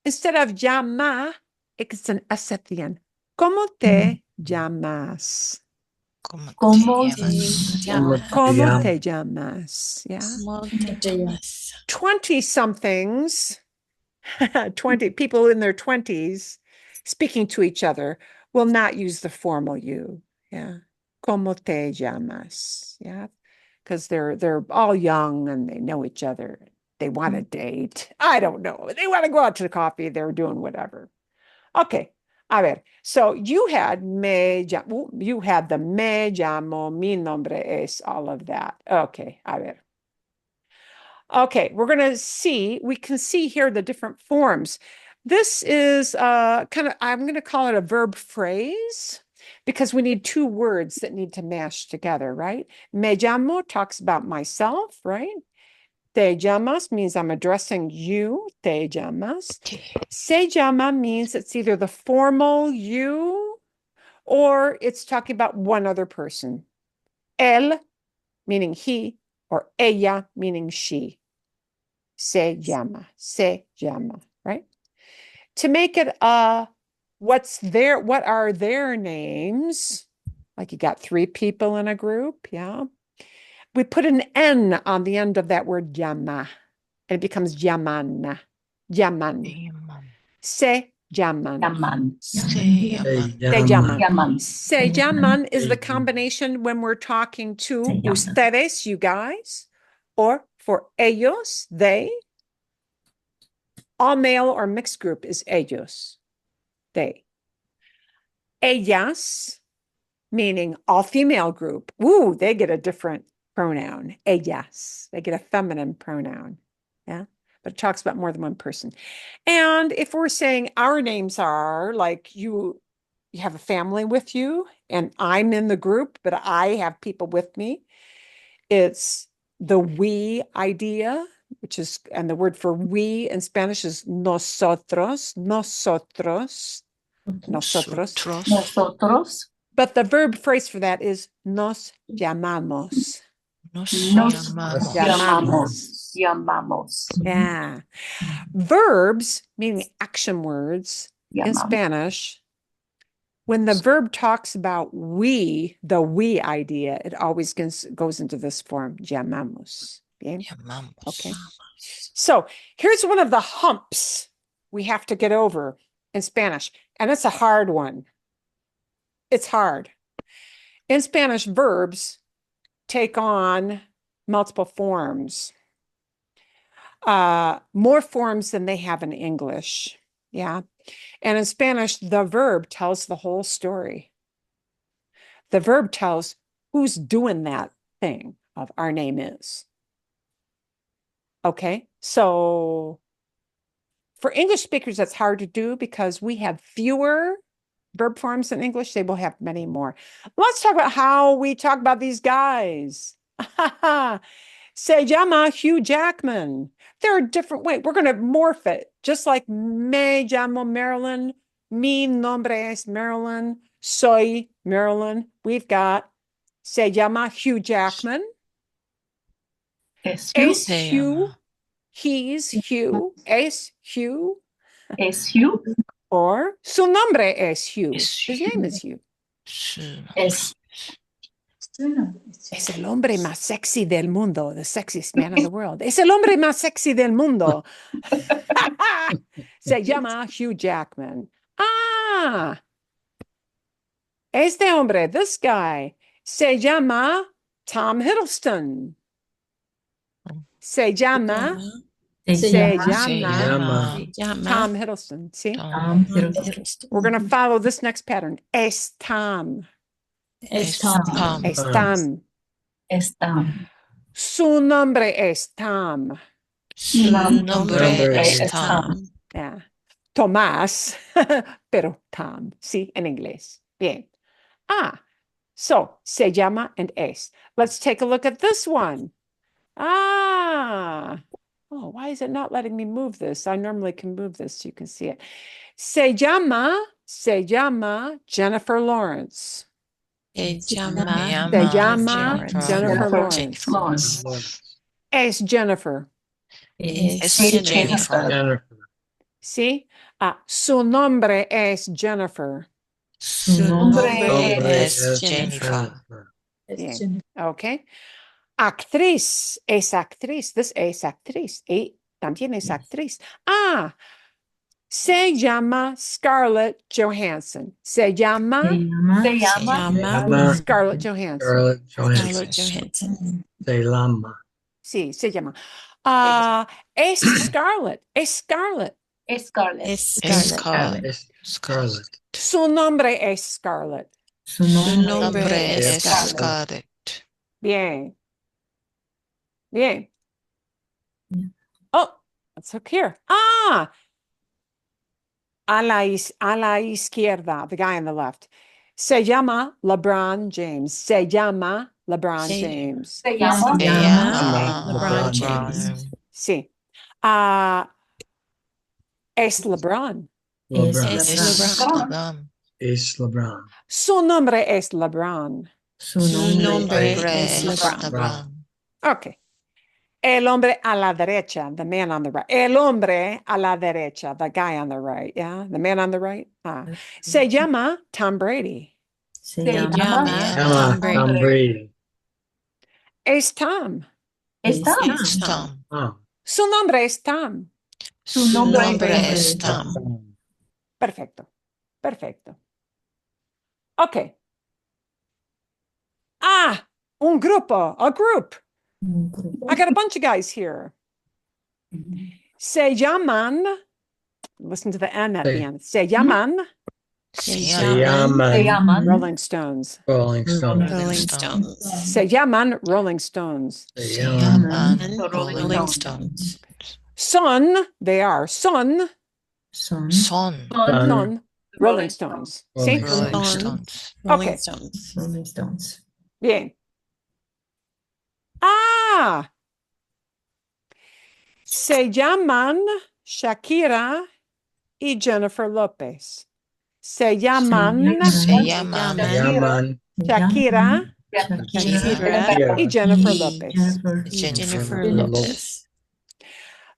instead of llama, it's an S at the end. ¿Cómo te llamas?
¿Cómo
¿Cómo
te llamas?
¿Cómo te llamas? Yeah.
¿Cómo te llamas?
20-somethings, 20 people in their 20s speaking to each other will not use the formal you. Yeah. ¿Cómo te llamas? Yeah. Because they're all young and they know each other. They want to date. I don't know. They want to go out to the coffee. They're doing whatever. Okay. A ver. So you had you had the me llamo, mi nombre es, all of that. Okay. A ver. Okay, we're going to see, we can see here the different forms. This is kind of, I'm going to call it a verb phrase because we need two words that need to mash together, right? Me llamo talks about myself, right? Te llamas means I'm addressing you. Te llamas. Se llama means it's either the formal you or it's talking about one other person. Él meaning he or ella meaning she. Se llama, right? To make it what are their names? Like you got three people in a group, yeah. We put an N on the end of that word llama, and it becomes llaman. Llaman. Se llaman.
Llaman.
Se
Se
llama.
llaman. Se llaman is the combination when we're talking to
Se llaman.
ustedes, you guys, or for ellos, they. All male or mixed group is ellos, they. Ellas, meaning all female group. Ooh, they get a different pronoun. Ellas, they get a feminine pronoun. Yeah, but it talks about more than one person. And if we're saying our names are like you have a family with you and I'm in the group, but I have people with me, it's the we idea, which is, and the word for we in Spanish is nosotros, nosotros, nosotros.
Nosotros
But the verb phrase for that is nos llamamos.
Nos
nos
llamamos.
llamamos.
Yeah. Verbs, meaning action words in
Llamamos.
Spanish, when the verb talks about we, the we idea, it always goes into this form, llamamos. Okay?
Llamamos.
Okay. So here's one of the humps we have to get over in Spanish, and it's a hard one. It's hard. In Spanish, verbs take on multiple forms, more forms than they have in English. Yeah. And in Spanish, the verb tells the whole story. The verb tells who's doing that thing of our name is. Okay. So for English speakers, that's hard to do because we have fewer verb forms in English. They will have many more. Let's talk about how we talk about these guys. Se llama Hugh Jackman. There are different ways. We're going to morph it. Just like me llamo Marilyn, mi nombre es Marilyn, soy Marilyn. We've got se llama Hugh Jackman.
Es
Es
Se
Hugh.
llama.
He's Hugh. Es Hugh.
Es Hugh.
Or su nombre es Hugh.
Es
His name is Hugh.
Su
Es
Es el hombre más sexy del mundo, the sexiest man in the world. Es el hombre más sexy del mundo. Se llama Hugh Jackman. Ah, este hombre, this guy, se llama Tom Hiddleston. Se llama,
Se
se
llama
llama Tom Hiddleston. See?
Tom
We're going to follow this next pattern. Es Tom.
Es
Tom.
Tom.
Es Tom.
Es Tom.
Su nombre es Tom.
Su nombre es
es
Tom.
Yeah. Tomás, pero Tom, sí, en inglés. Bien. So se llama and es. Let's take a look at this one. Oh, why is it not letting me move this? I normally can move this so you can see it. Se llama Jennifer Lawrence.
Se llama
Jennifer Lawrence.
Lawrence.
Es Jennifer.
Es
Jennifer.
Jennifer.
¿Sí? Su nombre es Jennifer.
Su
nombre
nombre
es
es Jennifer.
Bien. Okay. Actriz es actriz. This es actriz. Y también es actriz. Se llama Scarlett Johansson. Se llama
Se llama
Scarlett Johansson.
Scarlett Johansson.
Scarlett Johansson.
Se llama.
Sí, se llama. Es Scarlett. Es Scarlett.
Scarlett.
Es
Scarlett.
Es Scarlett.
Su nombre es Scarlett.
Su
Su nombre
es
es Scarlett.
Bien. Bien. Oh, let's look here. Ah, a la izquierda, the guy on the left. Se llama LeBron James. Se llama LeBron
Se-
James.
Se llama
Se llama
llama
LeBron
LeBron
James.
Sí. Ah, es LeBron.
LeBron.
Es
LeBron.
LeBron.
Es LeBron.
Su nombre es LeBron.
Su nombre
es
es
LeBron.
LeBron.
Okay. El hombre a la derecha, the man on the right. El hombre a la derecha, the guy on the right. Yeah, the man on the right. Se llama Tom Brady.
Se
llama
Llama
Tom
Tom Brady.
Es Tom.
Está.
Es Tom.
Ah,
Su nombre es Tom.
Su nombre es
está
Tom.
Tom.
Perfecto. Perfecto. Okay. Ah, un grupo, a group. I got a bunch of guys here. Se llaman, listen to the N at the end. Se llaman
Se
Se
llaman
Se
llaman
llaman
Rolling Stones.
Rolling Stones.
Rolling Stones.
Se llaman Rolling Stones.
Se
Se
llaman
llaman
Rolling
Rolling
Stones.
Stones.
Son, they are. Son,
Son
Son
son, Rolling Stones.
Rolling
¿Sí?
Rolling
Stones.
Stones.
Okay.
Rolling Stones.
Bien. Ah, se llaman Shakira y Jennifer Lopez. Se llaman
Se llaman
Se llaman
Shakira
Shakira
y Jennifer Lopez.
y Jennifer
Lopez.
Lopez.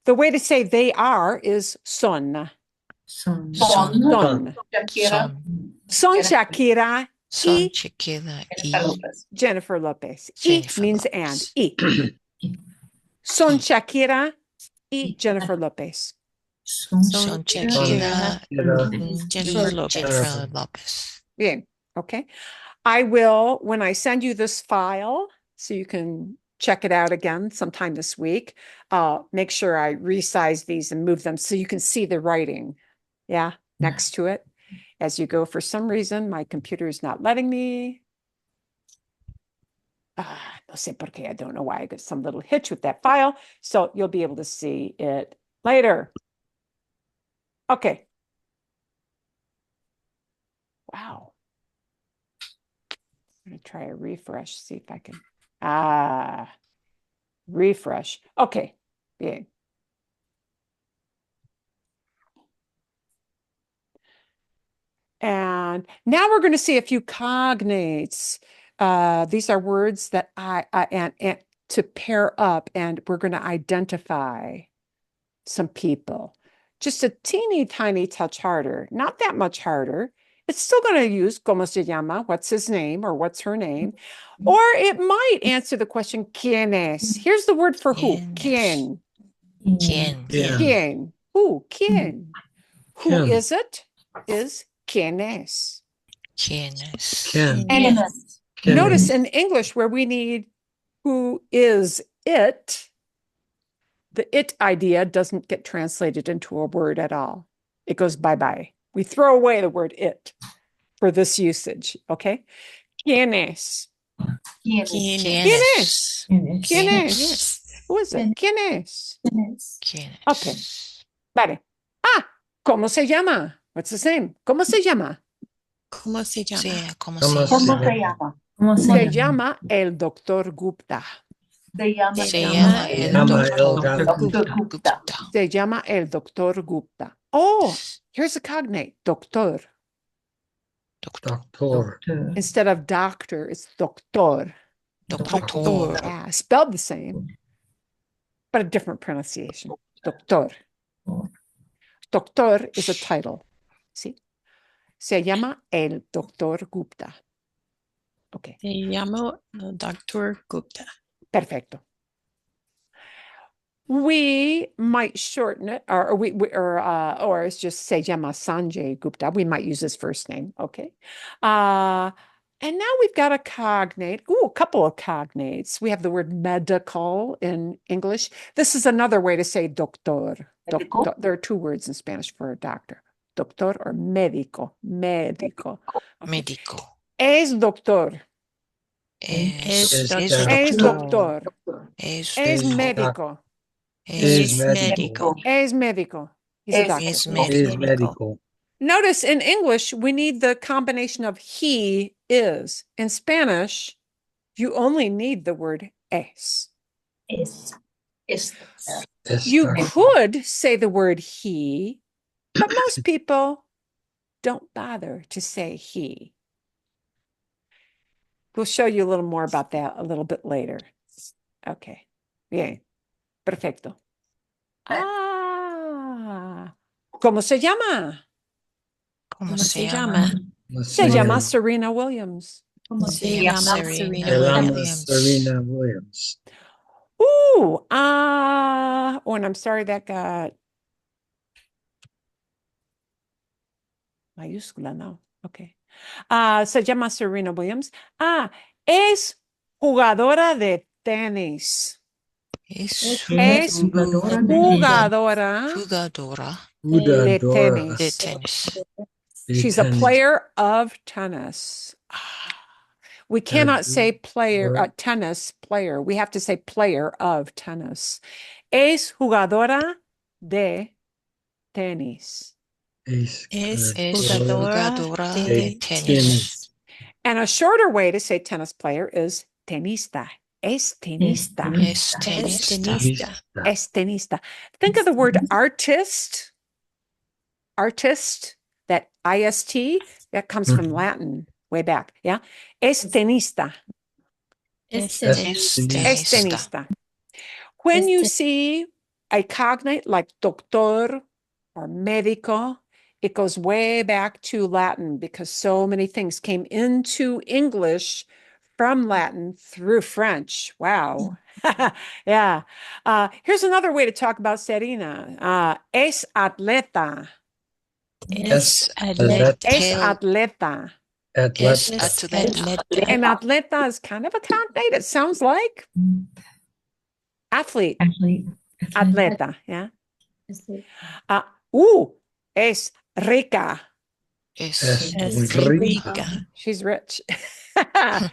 The way to say they are is son.
Son.
Son.
Son.
Shakira.
Son Shakira
Son
y
Shakira y
Jennifer Lopez.
Jennifer Lopez. Y
Jennifer
means
Lopez.
and. Y. Son Shakira y Jennifer Lopez.
Son Shakira y Jennifer
Lopez.
Lopez.
Bien. Okay. I will, when I send you this file, so you can check it out again sometime this week, make sure I resize these and move them so you can see the writing. Yeah, next to it. As you go, for some reason, my computer is not letting me. No sé por qué. I don't know why. I got some little hitch with that file. So you'll be able to see it later. Okay. Wow. I'm going to try a refresh, see if I can. Refresh. Okay. Bien. And now we're going to see a few cognates. These are words that and to pair up, and we're going to identify some people. Just a teeny tiny touch harder, not that much harder. It's still going to use como se llama, what's his name or what's her name. Or it might answer the question, ¿quién es? Here's the word for who. ¿Quién?
¿Quién?
¿Quién? Who? ¿Quién? Who
¿Quién?
is it? Is ¿quién es?
¿Quién es?
¿Quién?
¿Quién?
Notice in English where we need who is it, the it idea doesn't get translated into a word at all. It goes bye-bye. We throw away the word it for this usage, okay? ¿Quién es?
¿Quién es?
¿Quién es? ¿Quién es? Who is it? ¿Quién es?
¿Quién es?
Okay. Vale. ¿Cómo se llama? What's his name? ¿Cómo se llama?
¿Cómo se llama? Sí, ¿cómo
¿Cómo
se
se
llama?
llama?
¿Cómo
Se llama el doctor Gupta.
Se llama
Se llama el
llama el
doctor
doctor
Gupta.
Se llama el doctor Gupta. Oh, here's a cognate, doctor.
Doctor.
Instead of doctor, it's doctor.
Doctor.
Yeah, spelled the same, but a different pronunciation. Doctor. Doctor is a title. See? Se llama el doctor Gupta. Okay.
Se llama el doctor Gupta.
Perfecto. We might shorten it, or it's just se llama Sanjay Gupta. We might use his first name. Okay. And now we've got a cognate. Ooh, a couple of cognates. We have the word medical in English. This is another way to say doctor.
Medico?
There are two words in Spanish for a doctor. Doctor or médico. Médico. Okay.
Médico.
Es doctor.
Es
Es doctor.
Es
Es médico.
Es
médico.
médico.
Es médico. He's a doctor.
Es
Es
médico.
médico.
Notice in English, we need the combination of he is. In Spanish, you only need the word es.
Es.
You
Estar.
could say the word he, but most people don't bother to say he. We'll show you a little more about that a little bit later. Okay. Bien. Perfecto. Ah. ¿Cómo se llama?
¿Cómo se llama?
Se llama Serena Williams.
Se llama Serena
Se llama
Williams.
Serena Williams.
Ooh, oh, and I'm sorry that got mayúscula now. Okay. Se llama Serena Williams. Es jugadora de tenis.
Es
Es
jugadora
jugadora
jugadora
de
Jugadora
de
tenis.
tenis.
de
She's a
tenis.
player of tennis. We cannot say player,
jugadora.
tennis player. We have to say player of tennis. Es jugadora de tenis.
Es
Es
jugadora
jugadora
de
de tenis.
tenis.
And a shorter way to say tennis player is tenista. Es tenista.
Es tenista.
Tenista.
Es tenista. Think of the word artist. Artist, that IST, that comes from Latin way back. Yeah. Es tenista.
Es
Es
tenista.
tenista. When you see a cognate like doctor or médico, it goes way back to Latin because so many things came into English from Latin through French. Wow. Yeah. Here's another way to talk about Serena. Es atleta.
Es
Es
atleta.
atleta.
Es
Atleta.
atleta.
And atleta is kind of a cognate. It sounds like athlete. Atleta. Yeah. Es rica.
Es
Es
rica.
She's rich.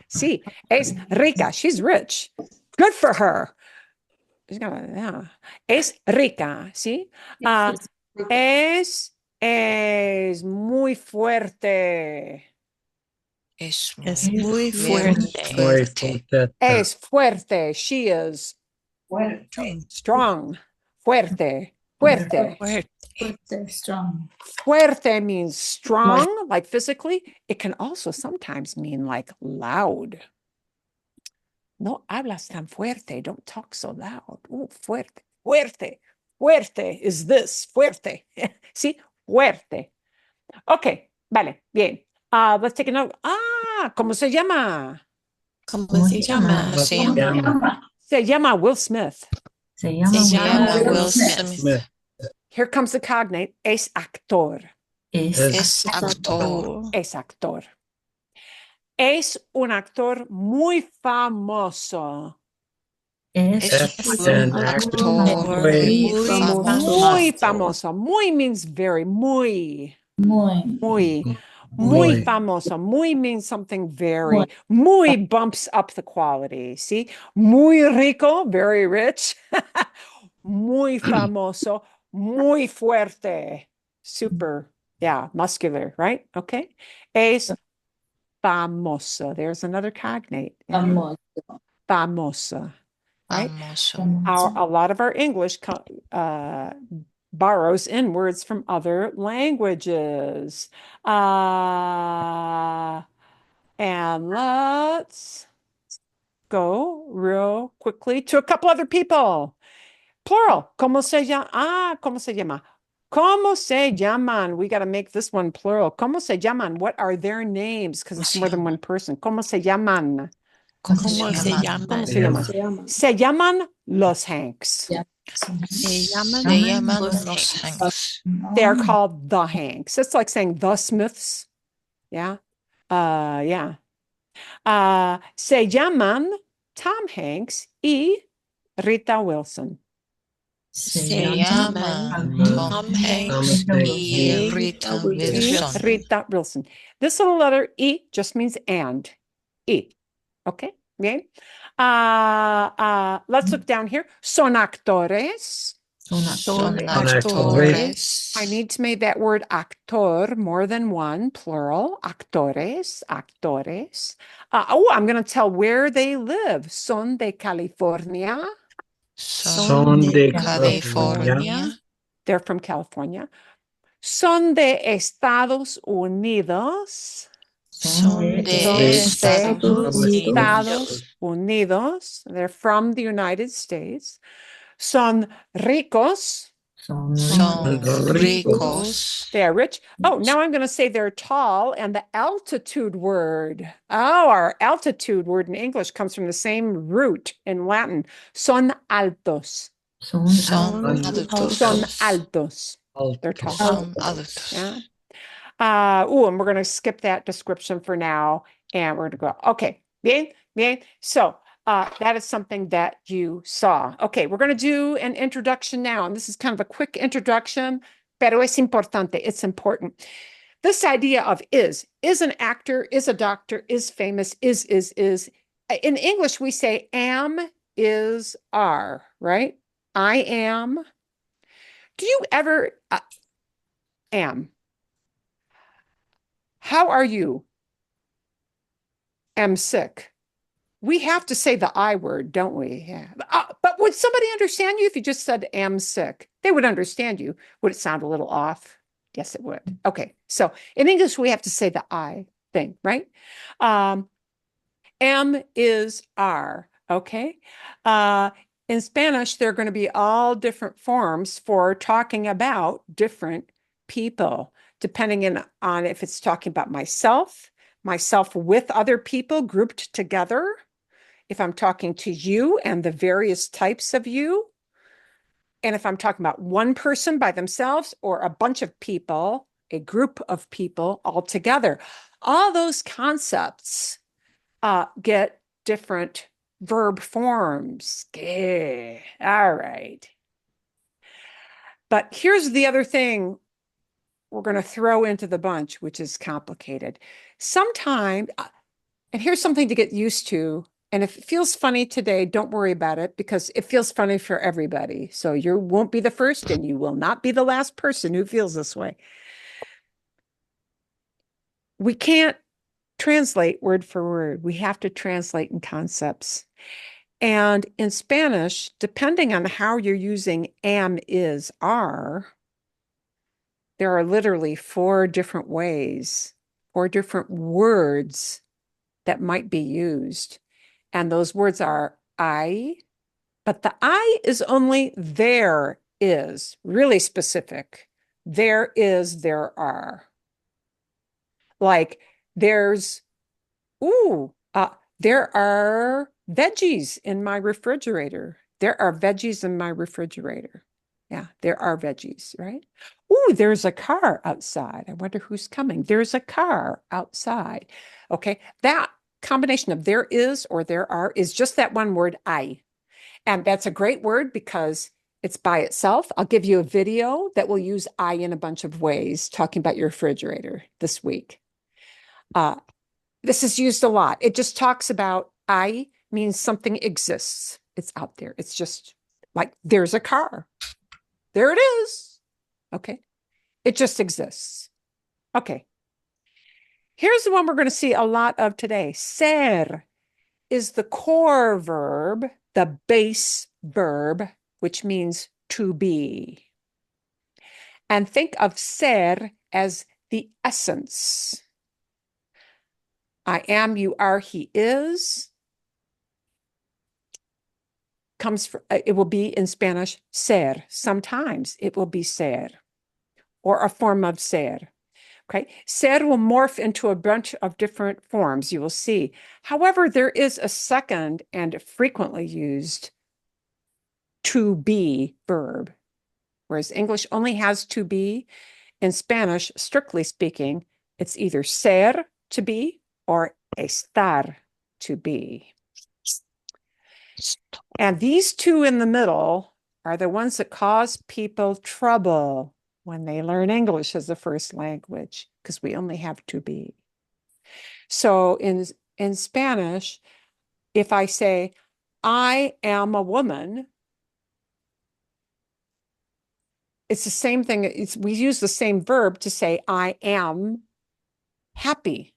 Sí, es rica. She's rich. Good for her. She's gonna, yeah. Es rica. Sí. Es muy fuerte.
Es
Es
muy
muy
fuerte.
Muy fuerte.
Es fuerte. She is strong. Fuerte. Fuerte.
Fuerte.
Fuerte means strong, like physically. It can also sometimes mean like loud. No hablas tan fuerte. Don't talk so loud. Fuerte. Fuerte. Fuerte is this. Fuerte. Sí, fuerte. Okay, vale, bien. Let's take a note. ¿Cómo se llama?
¿Cómo se llama?
Se llama
Se llama Will Smith.
Se
Se
llama
llama
Will
Will
Smith.
Smith.
Here comes the cognate. Es actor.
Es actor.
Es actor. Es un actor muy famoso.
Es
un
un
actor
actor
muy
muy
Muy
famoso.
famoso. Muy means very. Muy. Muy. Muy
Muy.
famoso. Muy means something very. Muy bumps up the quality. See? Muy rico, very rich. Muy famoso. Muy fuerte. Super. Yeah, muscular, right? Okay. Es famoso. There's another cognate. Yeah. Famosa. Right?
Famoso.
A lot of our English borrows in words from other languages. And let's go real quickly to a couple other people. Plural. ¿Cómo se llama? ¿Cómo se llama? ¿Cómo se llaman? We got to make this one plural. ¿Cómo se llaman? What are their names? Because it's more than one person. ¿Cómo se llaman?
¿Cómo
¿Cómo
se llaman?
¿Cómo se llaman? Se llaman los Hanks.
Se llaman los Hanks.
They are called the Hanks. It's like saying the Smiths. Yeah. Yeah. Se llaman Tom Hanks y Rita Wilson.
Se llaman Tom Hanks y Rita Wilson.
Rita Wilson. This little letter E just means and. E. Okay. Bien. Let's look down here. Son actores.
Son
actores.
I need to make that word actor more than one, plural. Actores, actores. I'm going to tell where they live. Son de California.
Son de California.
They're from California. Son de Estados Unidos.
Son de Estados
Estados
Unidos.
Unidos. They're from the United States. Son ricos.
Son ricos.
They are rich. Oh, now I'm going to say they're tall, and the altitude word. Oh, our altitude word in English comes from the same root in Latin. Son altos.
Son altos.
Son altos. They're tall.
Son altos.
Yeah. And we're going to skip that description for now, and we're going to go. Okay. Bien, bien. So that is something that you saw. Okay, we're going to do an introduction now, and this is kind of a quick introduction, pero es importante. It's important. This idea of is an actor, is a doctor, is famous, is. In English, we say am, is, are, right? I am. Do you ever am? How are you? Am sick. We have to say the I word, don't we? Yeah. But would somebody understand you if you just said am sick? They would understand you. Would it sound a little off? Yes, it would. Okay. So in English, we have to say the I thing, right? Am, is, are. Okay. In Spanish, there are going to be all different forms for talking about different people, depending on if it's talking about myself with other people grouped together, if I'm talking to you and the various types of you, and if I'm talking about one person by themselves or a bunch of people, a group of people all together. All those concepts get different verb forms. Okay. All right. But here's the other thing we're going to throw into the bunch, which is complicated. Sometimes, and here's something to get used to. And if it feels funny today, don't worry about it because it feels funny for everybody. So you won't be the first and you will not be the last person who feels this way. We can't translate word for word. We have to translate in concepts. And in Spanish, depending on how you're using am, is, are, there are literally 4 different ways, 4 different words that might be used. And those words are I, but the I is only there is, really specific. There is, there are. Like there's, there are veggies in my refrigerator. There are veggies in my refrigerator. Yeah, there are veggies, right? Ooh, there's a car outside. I wonder who's coming. There's a car outside. Okay, that combination of there is or there are is just that one word, I. And that's a great word because it's by itself. I'll give you a video that will use I in a bunch of ways, talking about your refrigerator this week. This is used a lot. It just talks about I means something exists. It's out there. It's just like there's a car. There it is. Okay. It just exists. Okay. Here's the one we're going to see a lot of today. Ser is the core verb, the base verb, which means to be. And think of ser as the essence. I am, you are, he is. Comes from, it will be in Spanish, ser. Sometimes it will be ser or a form of ser. Okay, ser will morph into a bunch of different forms, you will see. However, there is a second and frequently used to be verb, whereas English only has to be. In Spanish, strictly speaking, it's either ser, to be, or estar, to be. And these 2 in the middle are the ones that cause people trouble when they learn English as a first language, because we only have to be. So in Spanish, if I say, I am a woman, it's the same thing. We use the same verb to say I am happy.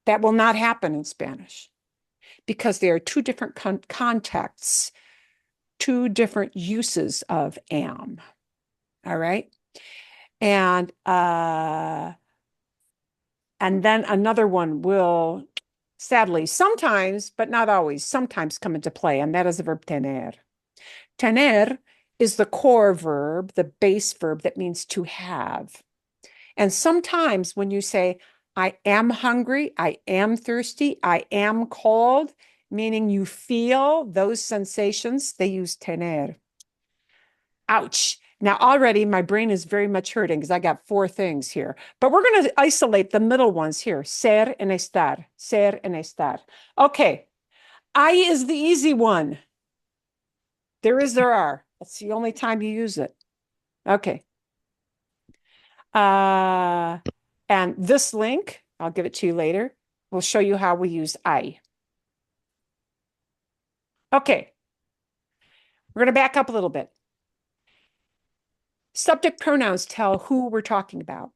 That will not happen in Spanish because there are two different contexts, two different uses of am. All right. And then another one will, sadly, sometimes, but not always, sometimes come into play, and that is the verb tener. Tener is the core verb, the base verb that means to have. And sometimes when you say, I am hungry, I am thirsty, I am cold, meaning you feel those sensations, they use tener. Ouch. Now, already my brain is very much hurting because I got four things here, but we're going to isolate the middle ones here. Ser and estar, ser and estar. Okay. I is the easy one. There are. That's the only time you use it. Okay. And this link, I'll give it to you later, will show you how we use I. Okay. We're going to back up a little bit. Subject pronouns tell who we're talking about.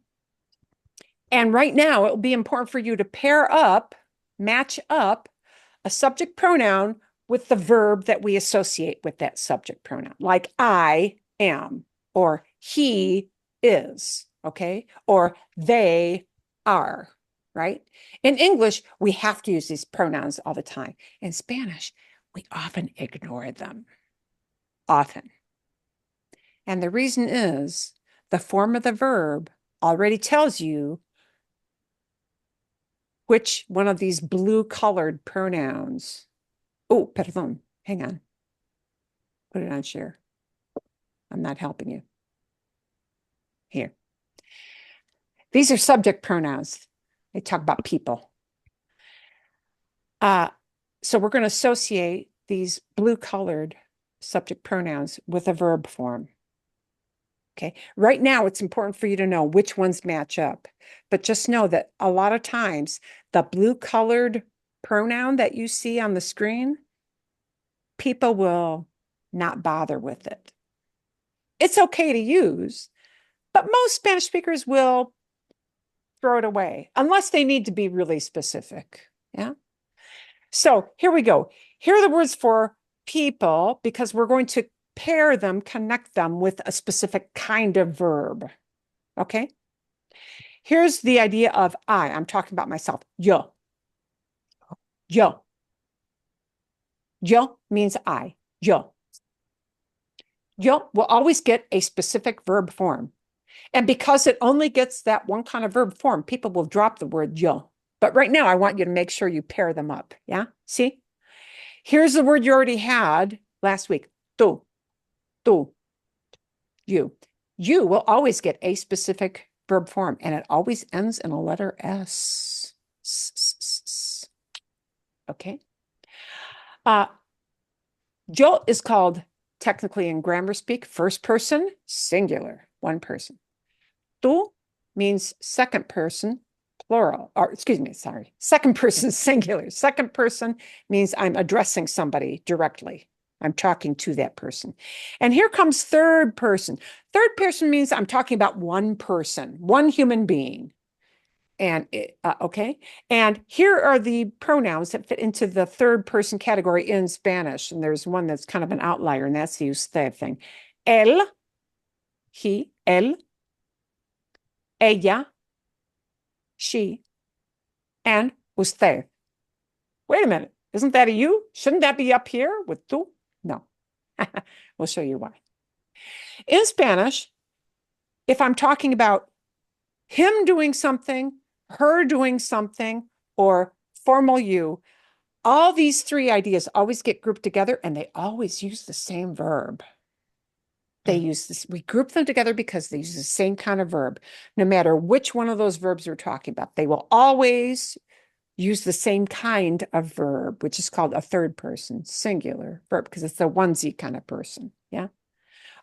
And right now, it will be important for you to pair up, match up a subject pronoun with the verb that we associate with that subject pronoun, like I am, or he is, okay? Or they are, right? In English, we have to use these pronouns all the time. In Spanish, we often ignore them, often. And the reason is the form of the verb already tells you which one of these blue colored pronouns. Oh, perdón. Hang on. Put it on share. I'm not helping you. Here. These are subject pronouns. They talk about people. So we're going to associate these blue colored subject pronouns with a verb form. Okay. Right now, it's important for you to know which ones match up. But just know that a lot of times, the blue colored pronoun that you see on the screen, people will not bother with it. It's okay to use, but most Spanish speakers will throw it away unless they need to be really specific. Yeah. So here we go. Here are the words for people because we're going to pair them, connect them with a specific kind of verb. Okay. Here's the idea of I. I'm talking about myself. Yo. Yo. Yo means I. Yo. Yo will always get a specific verb form. And because it only gets that one kind of verb form, people will drop the word yo. But right now, I want you to make sure you pair them up. Yeah? See? Here's the word you already had last week. Tú. Tú. You. You will always get a specific verb form, and it always ends in a letter S. Okay? Yo is called, technically in grammar speak, first person, singular, one person. Tú means second person, plural, or excuse me, sorry, second person, singular. Second person means I'm addressing somebody directly. I'm talking to that person. And here comes third person. Third person means I'm talking about one person, one human being. And okay. And here are the pronouns that fit into the third person category in Spanish. And there's one that's kind of an outlier, and that's the usted thing. Él, he, él, ella, she, and usted. Wait a minute. Isn't that a you? Shouldn't that be up here with tú? No. We'll show you why. In Spanish, if I'm talking about him doing something, her doing something, or formal you, all these three ideas always get grouped together and they always use the same verb. They use this, we group them together because they use the same kind of verb. No matter which one of those verbs we're talking about, they will always use the same kind of verb, which is called a third person singular verb because it's a onesie kind of person. Yeah.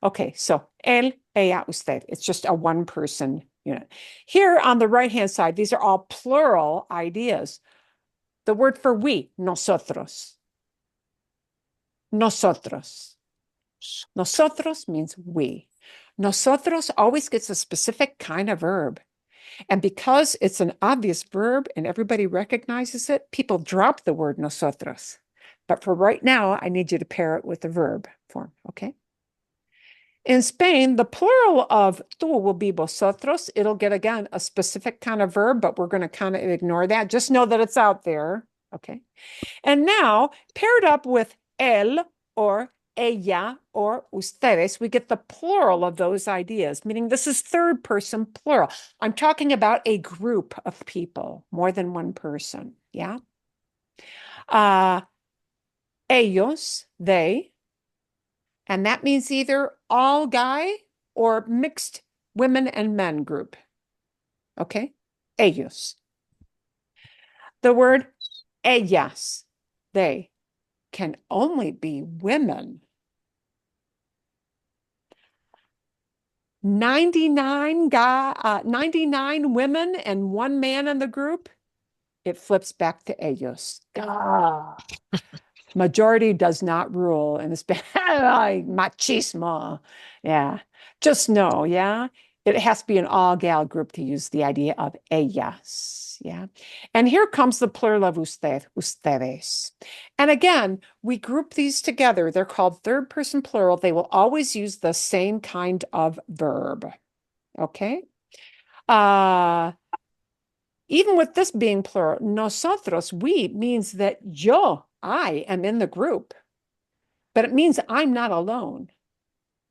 Okay. So él, ella, usted. It's just a one person unit. Here on the right-hand side, these are all plural ideas. The word for we, nosotros. Nosotros. Nosotros means we. Nosotros always gets a specific kind of verb. And because it's an obvious verb and everybody recognizes it, people drop the word nosotros. But for right now, I need you to pair it with the verb form, okay? In Spain, the plural of tú will be vosotros. It'll get, again, a specific kind of verb, but we're going to kind of ignore that. Just know that it's out there, okay? And now, paired up with él or ella or ustedes, we get the plural of those ideas, meaning this is third person plural. I'm talking about a group of people, more than one person, yeah? Ellos, they, and that means either all guy or mixed women and men group. Okay? Ellos. The word ellas, they, can only be women. 99 women and one man in the group, it flips back to ellos. Majority does not rule in this machismo. Yeah. Just know, yeah. It has to be an all-gal group to use the idea of ellas. Yeah. And here comes the plural of ustedes. And again, we group these together. They're called third person plural. They will always use the same kind of verb. Okay. Even with this being plural, nosotros, we, means that I am in the group, but it means I'm not alone.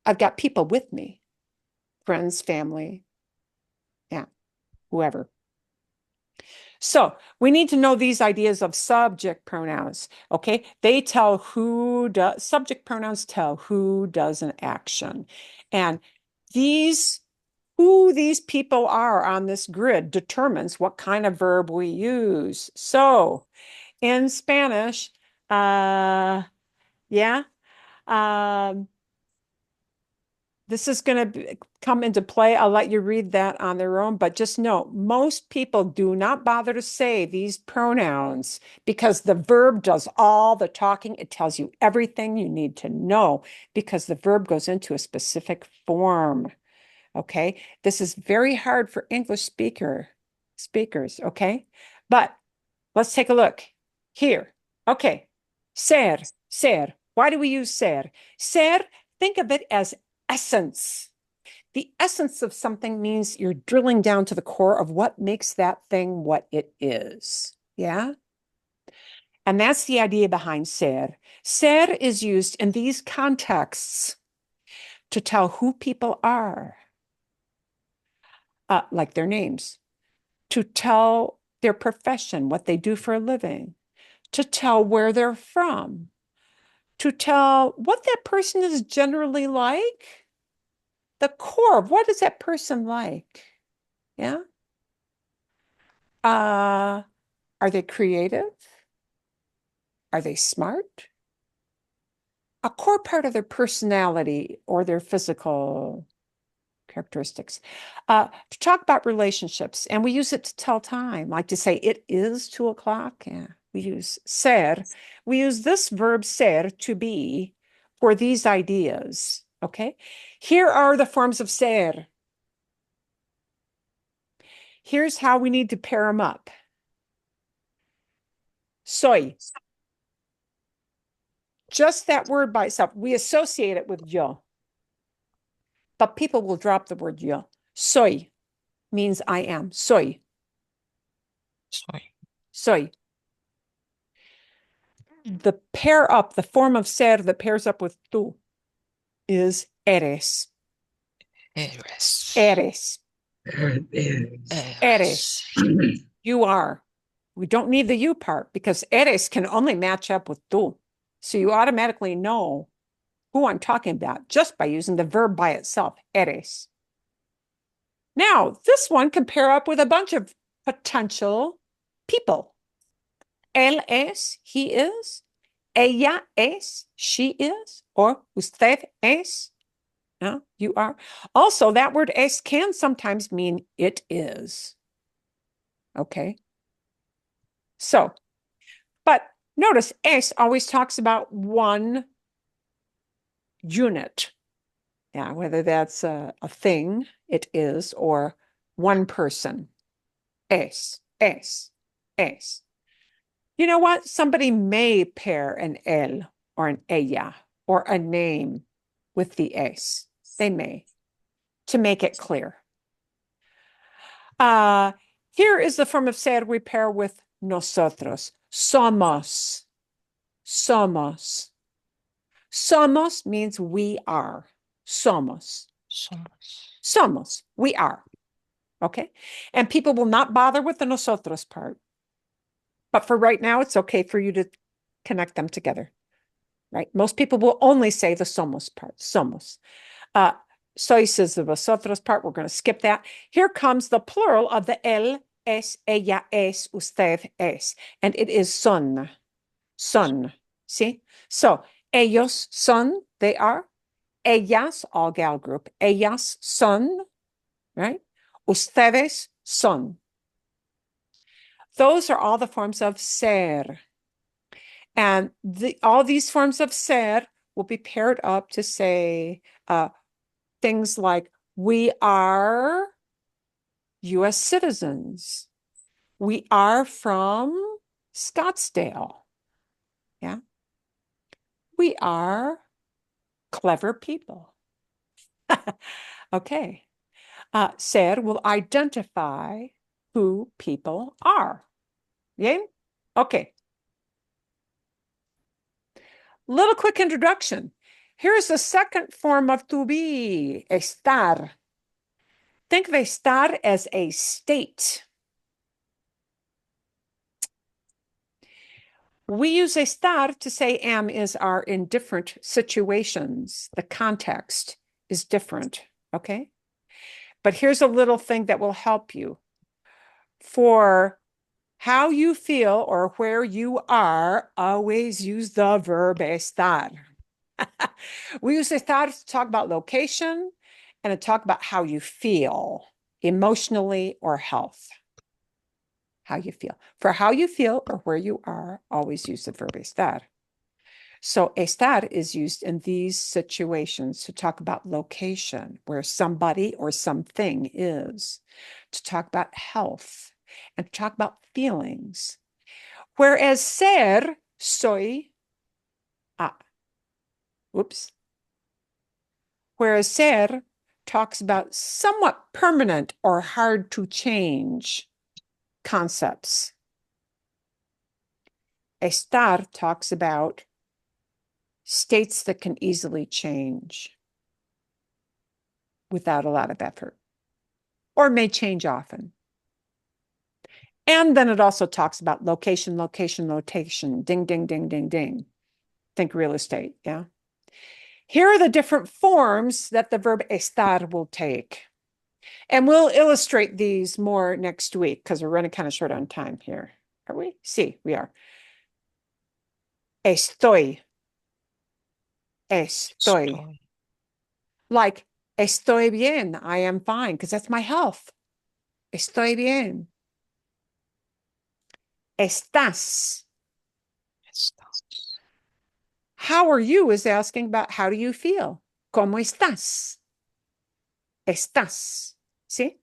I've got people with me, friends, family, yeah, whoever. So we need to know these ideas of subject pronouns, okay? They tell subject pronouns tell who does an action. And who these people are on this grid determines what kind of verb we use. So in Spanish, yeah, this is going to come into play. I'll let you read that on their own, but just know most people do not bother to say these pronouns because the verb does all the talking. It tells you everything you need to know because the verb goes into a specific form. Okay, this is very hard for English speakers. Okay, but let's take a look here. Okay, ser. Why do we use ser? Ser, think of it as essence. The essence of something means you're drilling down to the core of what makes that thing what it is. Yeah? And that's the idea behind ser. Ser is used in these contexts to tell who people are, like their names, to tell their profession, what they do for a living, to tell where they're from, to tell what that person is generally like, the core of what is that person like? Yeah. Are they creative? Are they smart? A core part of their personality or their physical characteristics. To talk about relationships, and we use it to tell time, like to say it is 2:00. Yeah, we use ser. We use this verb ser, to be, for these ideas. Okay, here are the forms of ser. Here's how we need to pair them up. Soy. Just that word by itself, we associate it with yo. But people will drop the word yo. Soy means I am. Soy. Soy. The pair up, the form of ser that pairs up with tú is eres.
Eres.
Eres.
Eres.
You are. We don't need the you part because eres can only match up with tú. So you automatically know who I'm talking about just by using the verb by itself, eres. Now, this one can pair up with a bunch of potential people. Él es, he is. Ella es, she is. Or usted es, no, you are. Also, that word es can sometimes mean it is. Okay. So, but notice es always talks about one unit. Yeah, whether that's a thing, it is, or one person. Es. You know what? Somebody may pair an él or an ella or a name with the es. They may, to make it clear. Here is the form of ser we pair with nosotros. Somos. Somos. Somos means we are. Somos.
Somos.
Somos. We are. Okay? And people will not bother with the nosotros part. But for right now, it's okay for you to connect them together. Right? Most people will only say the somos part. Somos. Sois is the vosotros part. We're going to skip that. Here comes the plural of the él, es, ella, es, usted, es. And it is son. Son. See? So, ellos son, they are. Ellas, all gal group. Ellas son, right? Ustedes son. Those are all the forms of ser. And all these forms of ser will be paired up to say things like, we are U.S. citizens. We are from Scottsdale. Yeah. We are clever people. Okay. Ser will identify who people are. Yeah? Okay. Little quick introduction. Here's the second form of to be, estar. Think of estar as a state. We use estar to say am is are in different situations. The context is different, okay? But here's a little thing that will help you. For how you feel or where you are, always use the verb estar. We use estar to talk about location and to talk about how you feel emotionally or health. How you feel. For how you feel or where you are, always use the verb estar. So estar is used in these situations to talk about location, where somebody or something is, to talk about health, and to talk about feelings. Whereas ser, soy, whereas ser talks about somewhat permanent or hard to change concepts. Estar talks about states that can easily change without a lot of effort, or may change often. And then it also talks about location, ding, ding, ding, ding, ding. Think real estate, yeah? Here are the different forms that the verb estar will take. And we'll illustrate these more next week because we're running kind of short on time here. Are we? Sí, we are. Estoy.
Estoy.
Like, estoy bien. I am fine because that's my health. Estoy bien. Estás.
Estás.
How are you is asking about how do you feel. ¿Cómo estás? Estás. See?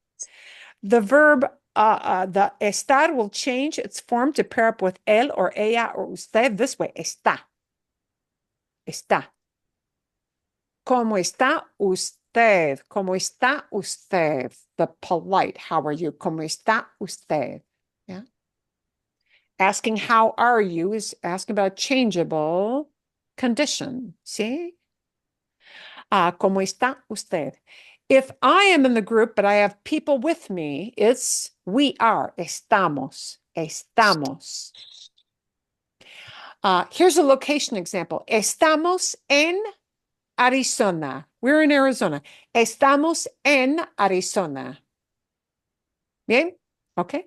The verb, the estar will change its form to pair up with él or ella or usted this way. Está. Está. ¿Cómo está usted? ¿Cómo está usted? The polite, how are you? ¿Cómo está usted? Yeah. Asking how are you is asking about a changeable condition. See? ¿Cómo está usted? If I am in the group, but I have people with me, it's we are, estamos, estamos. Here's a location example. Estamos en Arizona. We're in Arizona. Estamos en Arizona. Bien? Okay.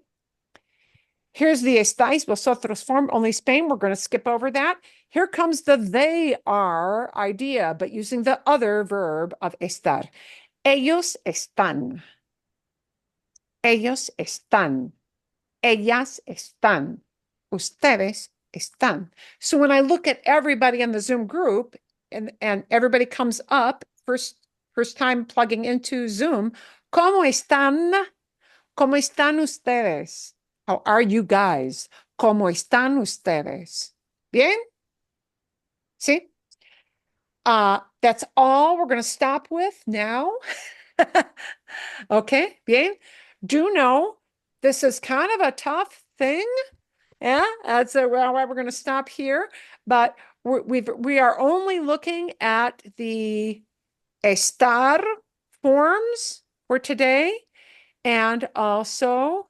Here's the estáis vosotros form, only Spain. We're going to skip over that. Here comes the they are idea, but using the other verb of estar. Ellos están. Ellos están. Ellas están. Ustedes están. So when I look at everybody in the Zoom group, and everybody comes up, first time plugging into Zoom. ¿Cómo están? ¿Cómo están ustedes? How are you guys? ¿Cómo están ustedes? Bien? See? That's all we're going to stop with now. Okay, bien. Do know this is kind of a tough thing. Yeah, that's why we're going to stop here. But we are only looking at the estar forms for today and also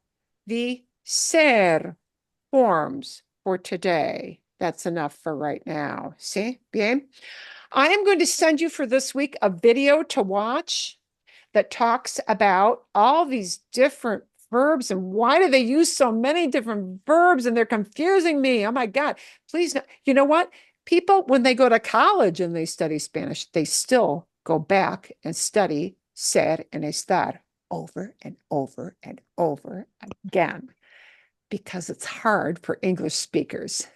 the ser forms for today. That's enough for right now. See? Bien. I am going to send you for this week a video to watch that talks about all these different verbs and why do they use so many different verbs and they're confusing me. Oh my God. Please, you know what? People, when they go to college and they study Spanish, they still go back and study ser and estar over and over and over again because it's hard for English speakers.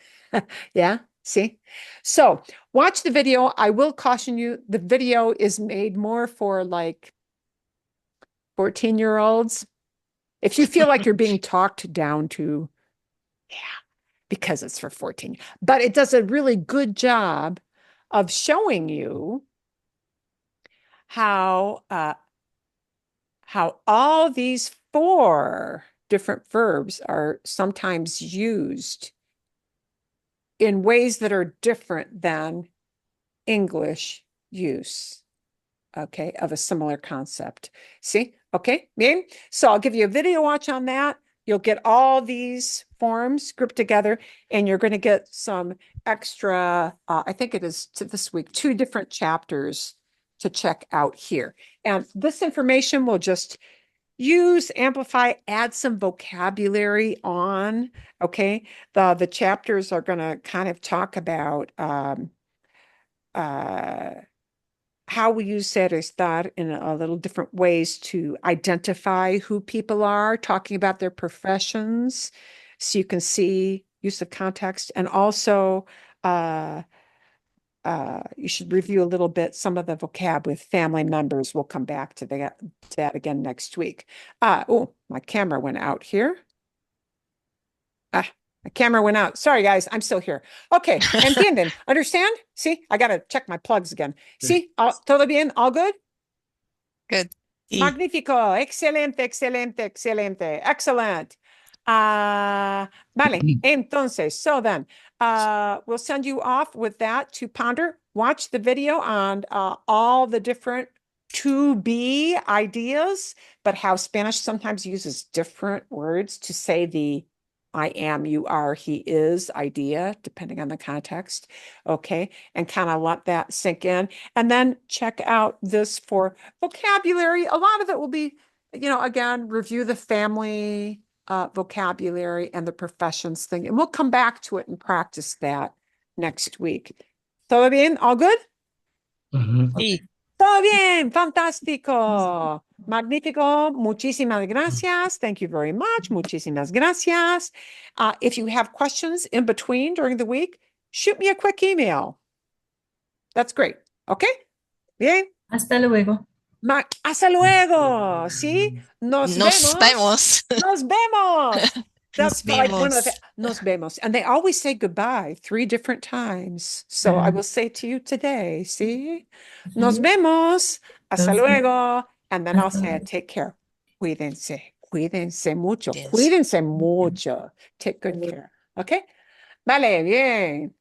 Yeah, see? So watch the video. I will caution you, the video is made more for like 14-year-olds. If you feel like you're being talked down to, yeah, because it's for 14. But it does a really good job of showing you how all these 4 different verbs are sometimes used in ways that are different than English use, okay, of a similar concept. See? Okay, bien. So I'll give you a video watch on that. You'll get all these forms grouped together, and you're going to get some extra, I think it is this week, 2 different chapters to check out here. And this information will just use, amplify, add some vocabulary on, okay? The chapters are going to kind of talk about how we use ser estar in a little different ways to identify who people are, talking about their professions, so you can see use of context, and also you should review a little bit some of the vocab with family members. We'll come back to that again next week. Oh, my camera went out here. My camera went out. Sorry, guys, I'm still here. Okay, entienden? Understand? See, I got to check my plugs again. See, todo bien? All good?
Good.
Magnifico. Excelente, excelente, excelente. Excellent. Vale, entonces, so then, we'll send you off with that to ponder. Watch the video on all the different to be ideas, but how Spanish sometimes uses different words to say the I am, you are, he is idea, depending on the context. Okay. And kind of let that sink in. And then check out this for vocabulary. A lot of it will be, again, review the family vocabulary and the professions thing. And we'll come back to it and practice that next week. ¿Todo bien? All good?
Sí.
Todo bien, fantástico, magnífico, muchísimas gracias. Thank you very much. Muchísimas gracias. If you have questions in between during the week, shoot me a quick email. That's great. Okay? Bien.
Hasta luego.
Hasta luego. ¿Sí? Nos
Nos vemos.
Nos vemos.
Nos
That's like one of the
vemos.
nos vemos. And they always say goodbye 3 different times. So I will say to you today, see? Nos vemos. Hasta
Nos
luego. And then I'll
Hasta
say,
luego.
take care. Cuídense. Cuídense mucho.
Yes.
Cuídense mucho. Take good care. Okay? Vale, bien.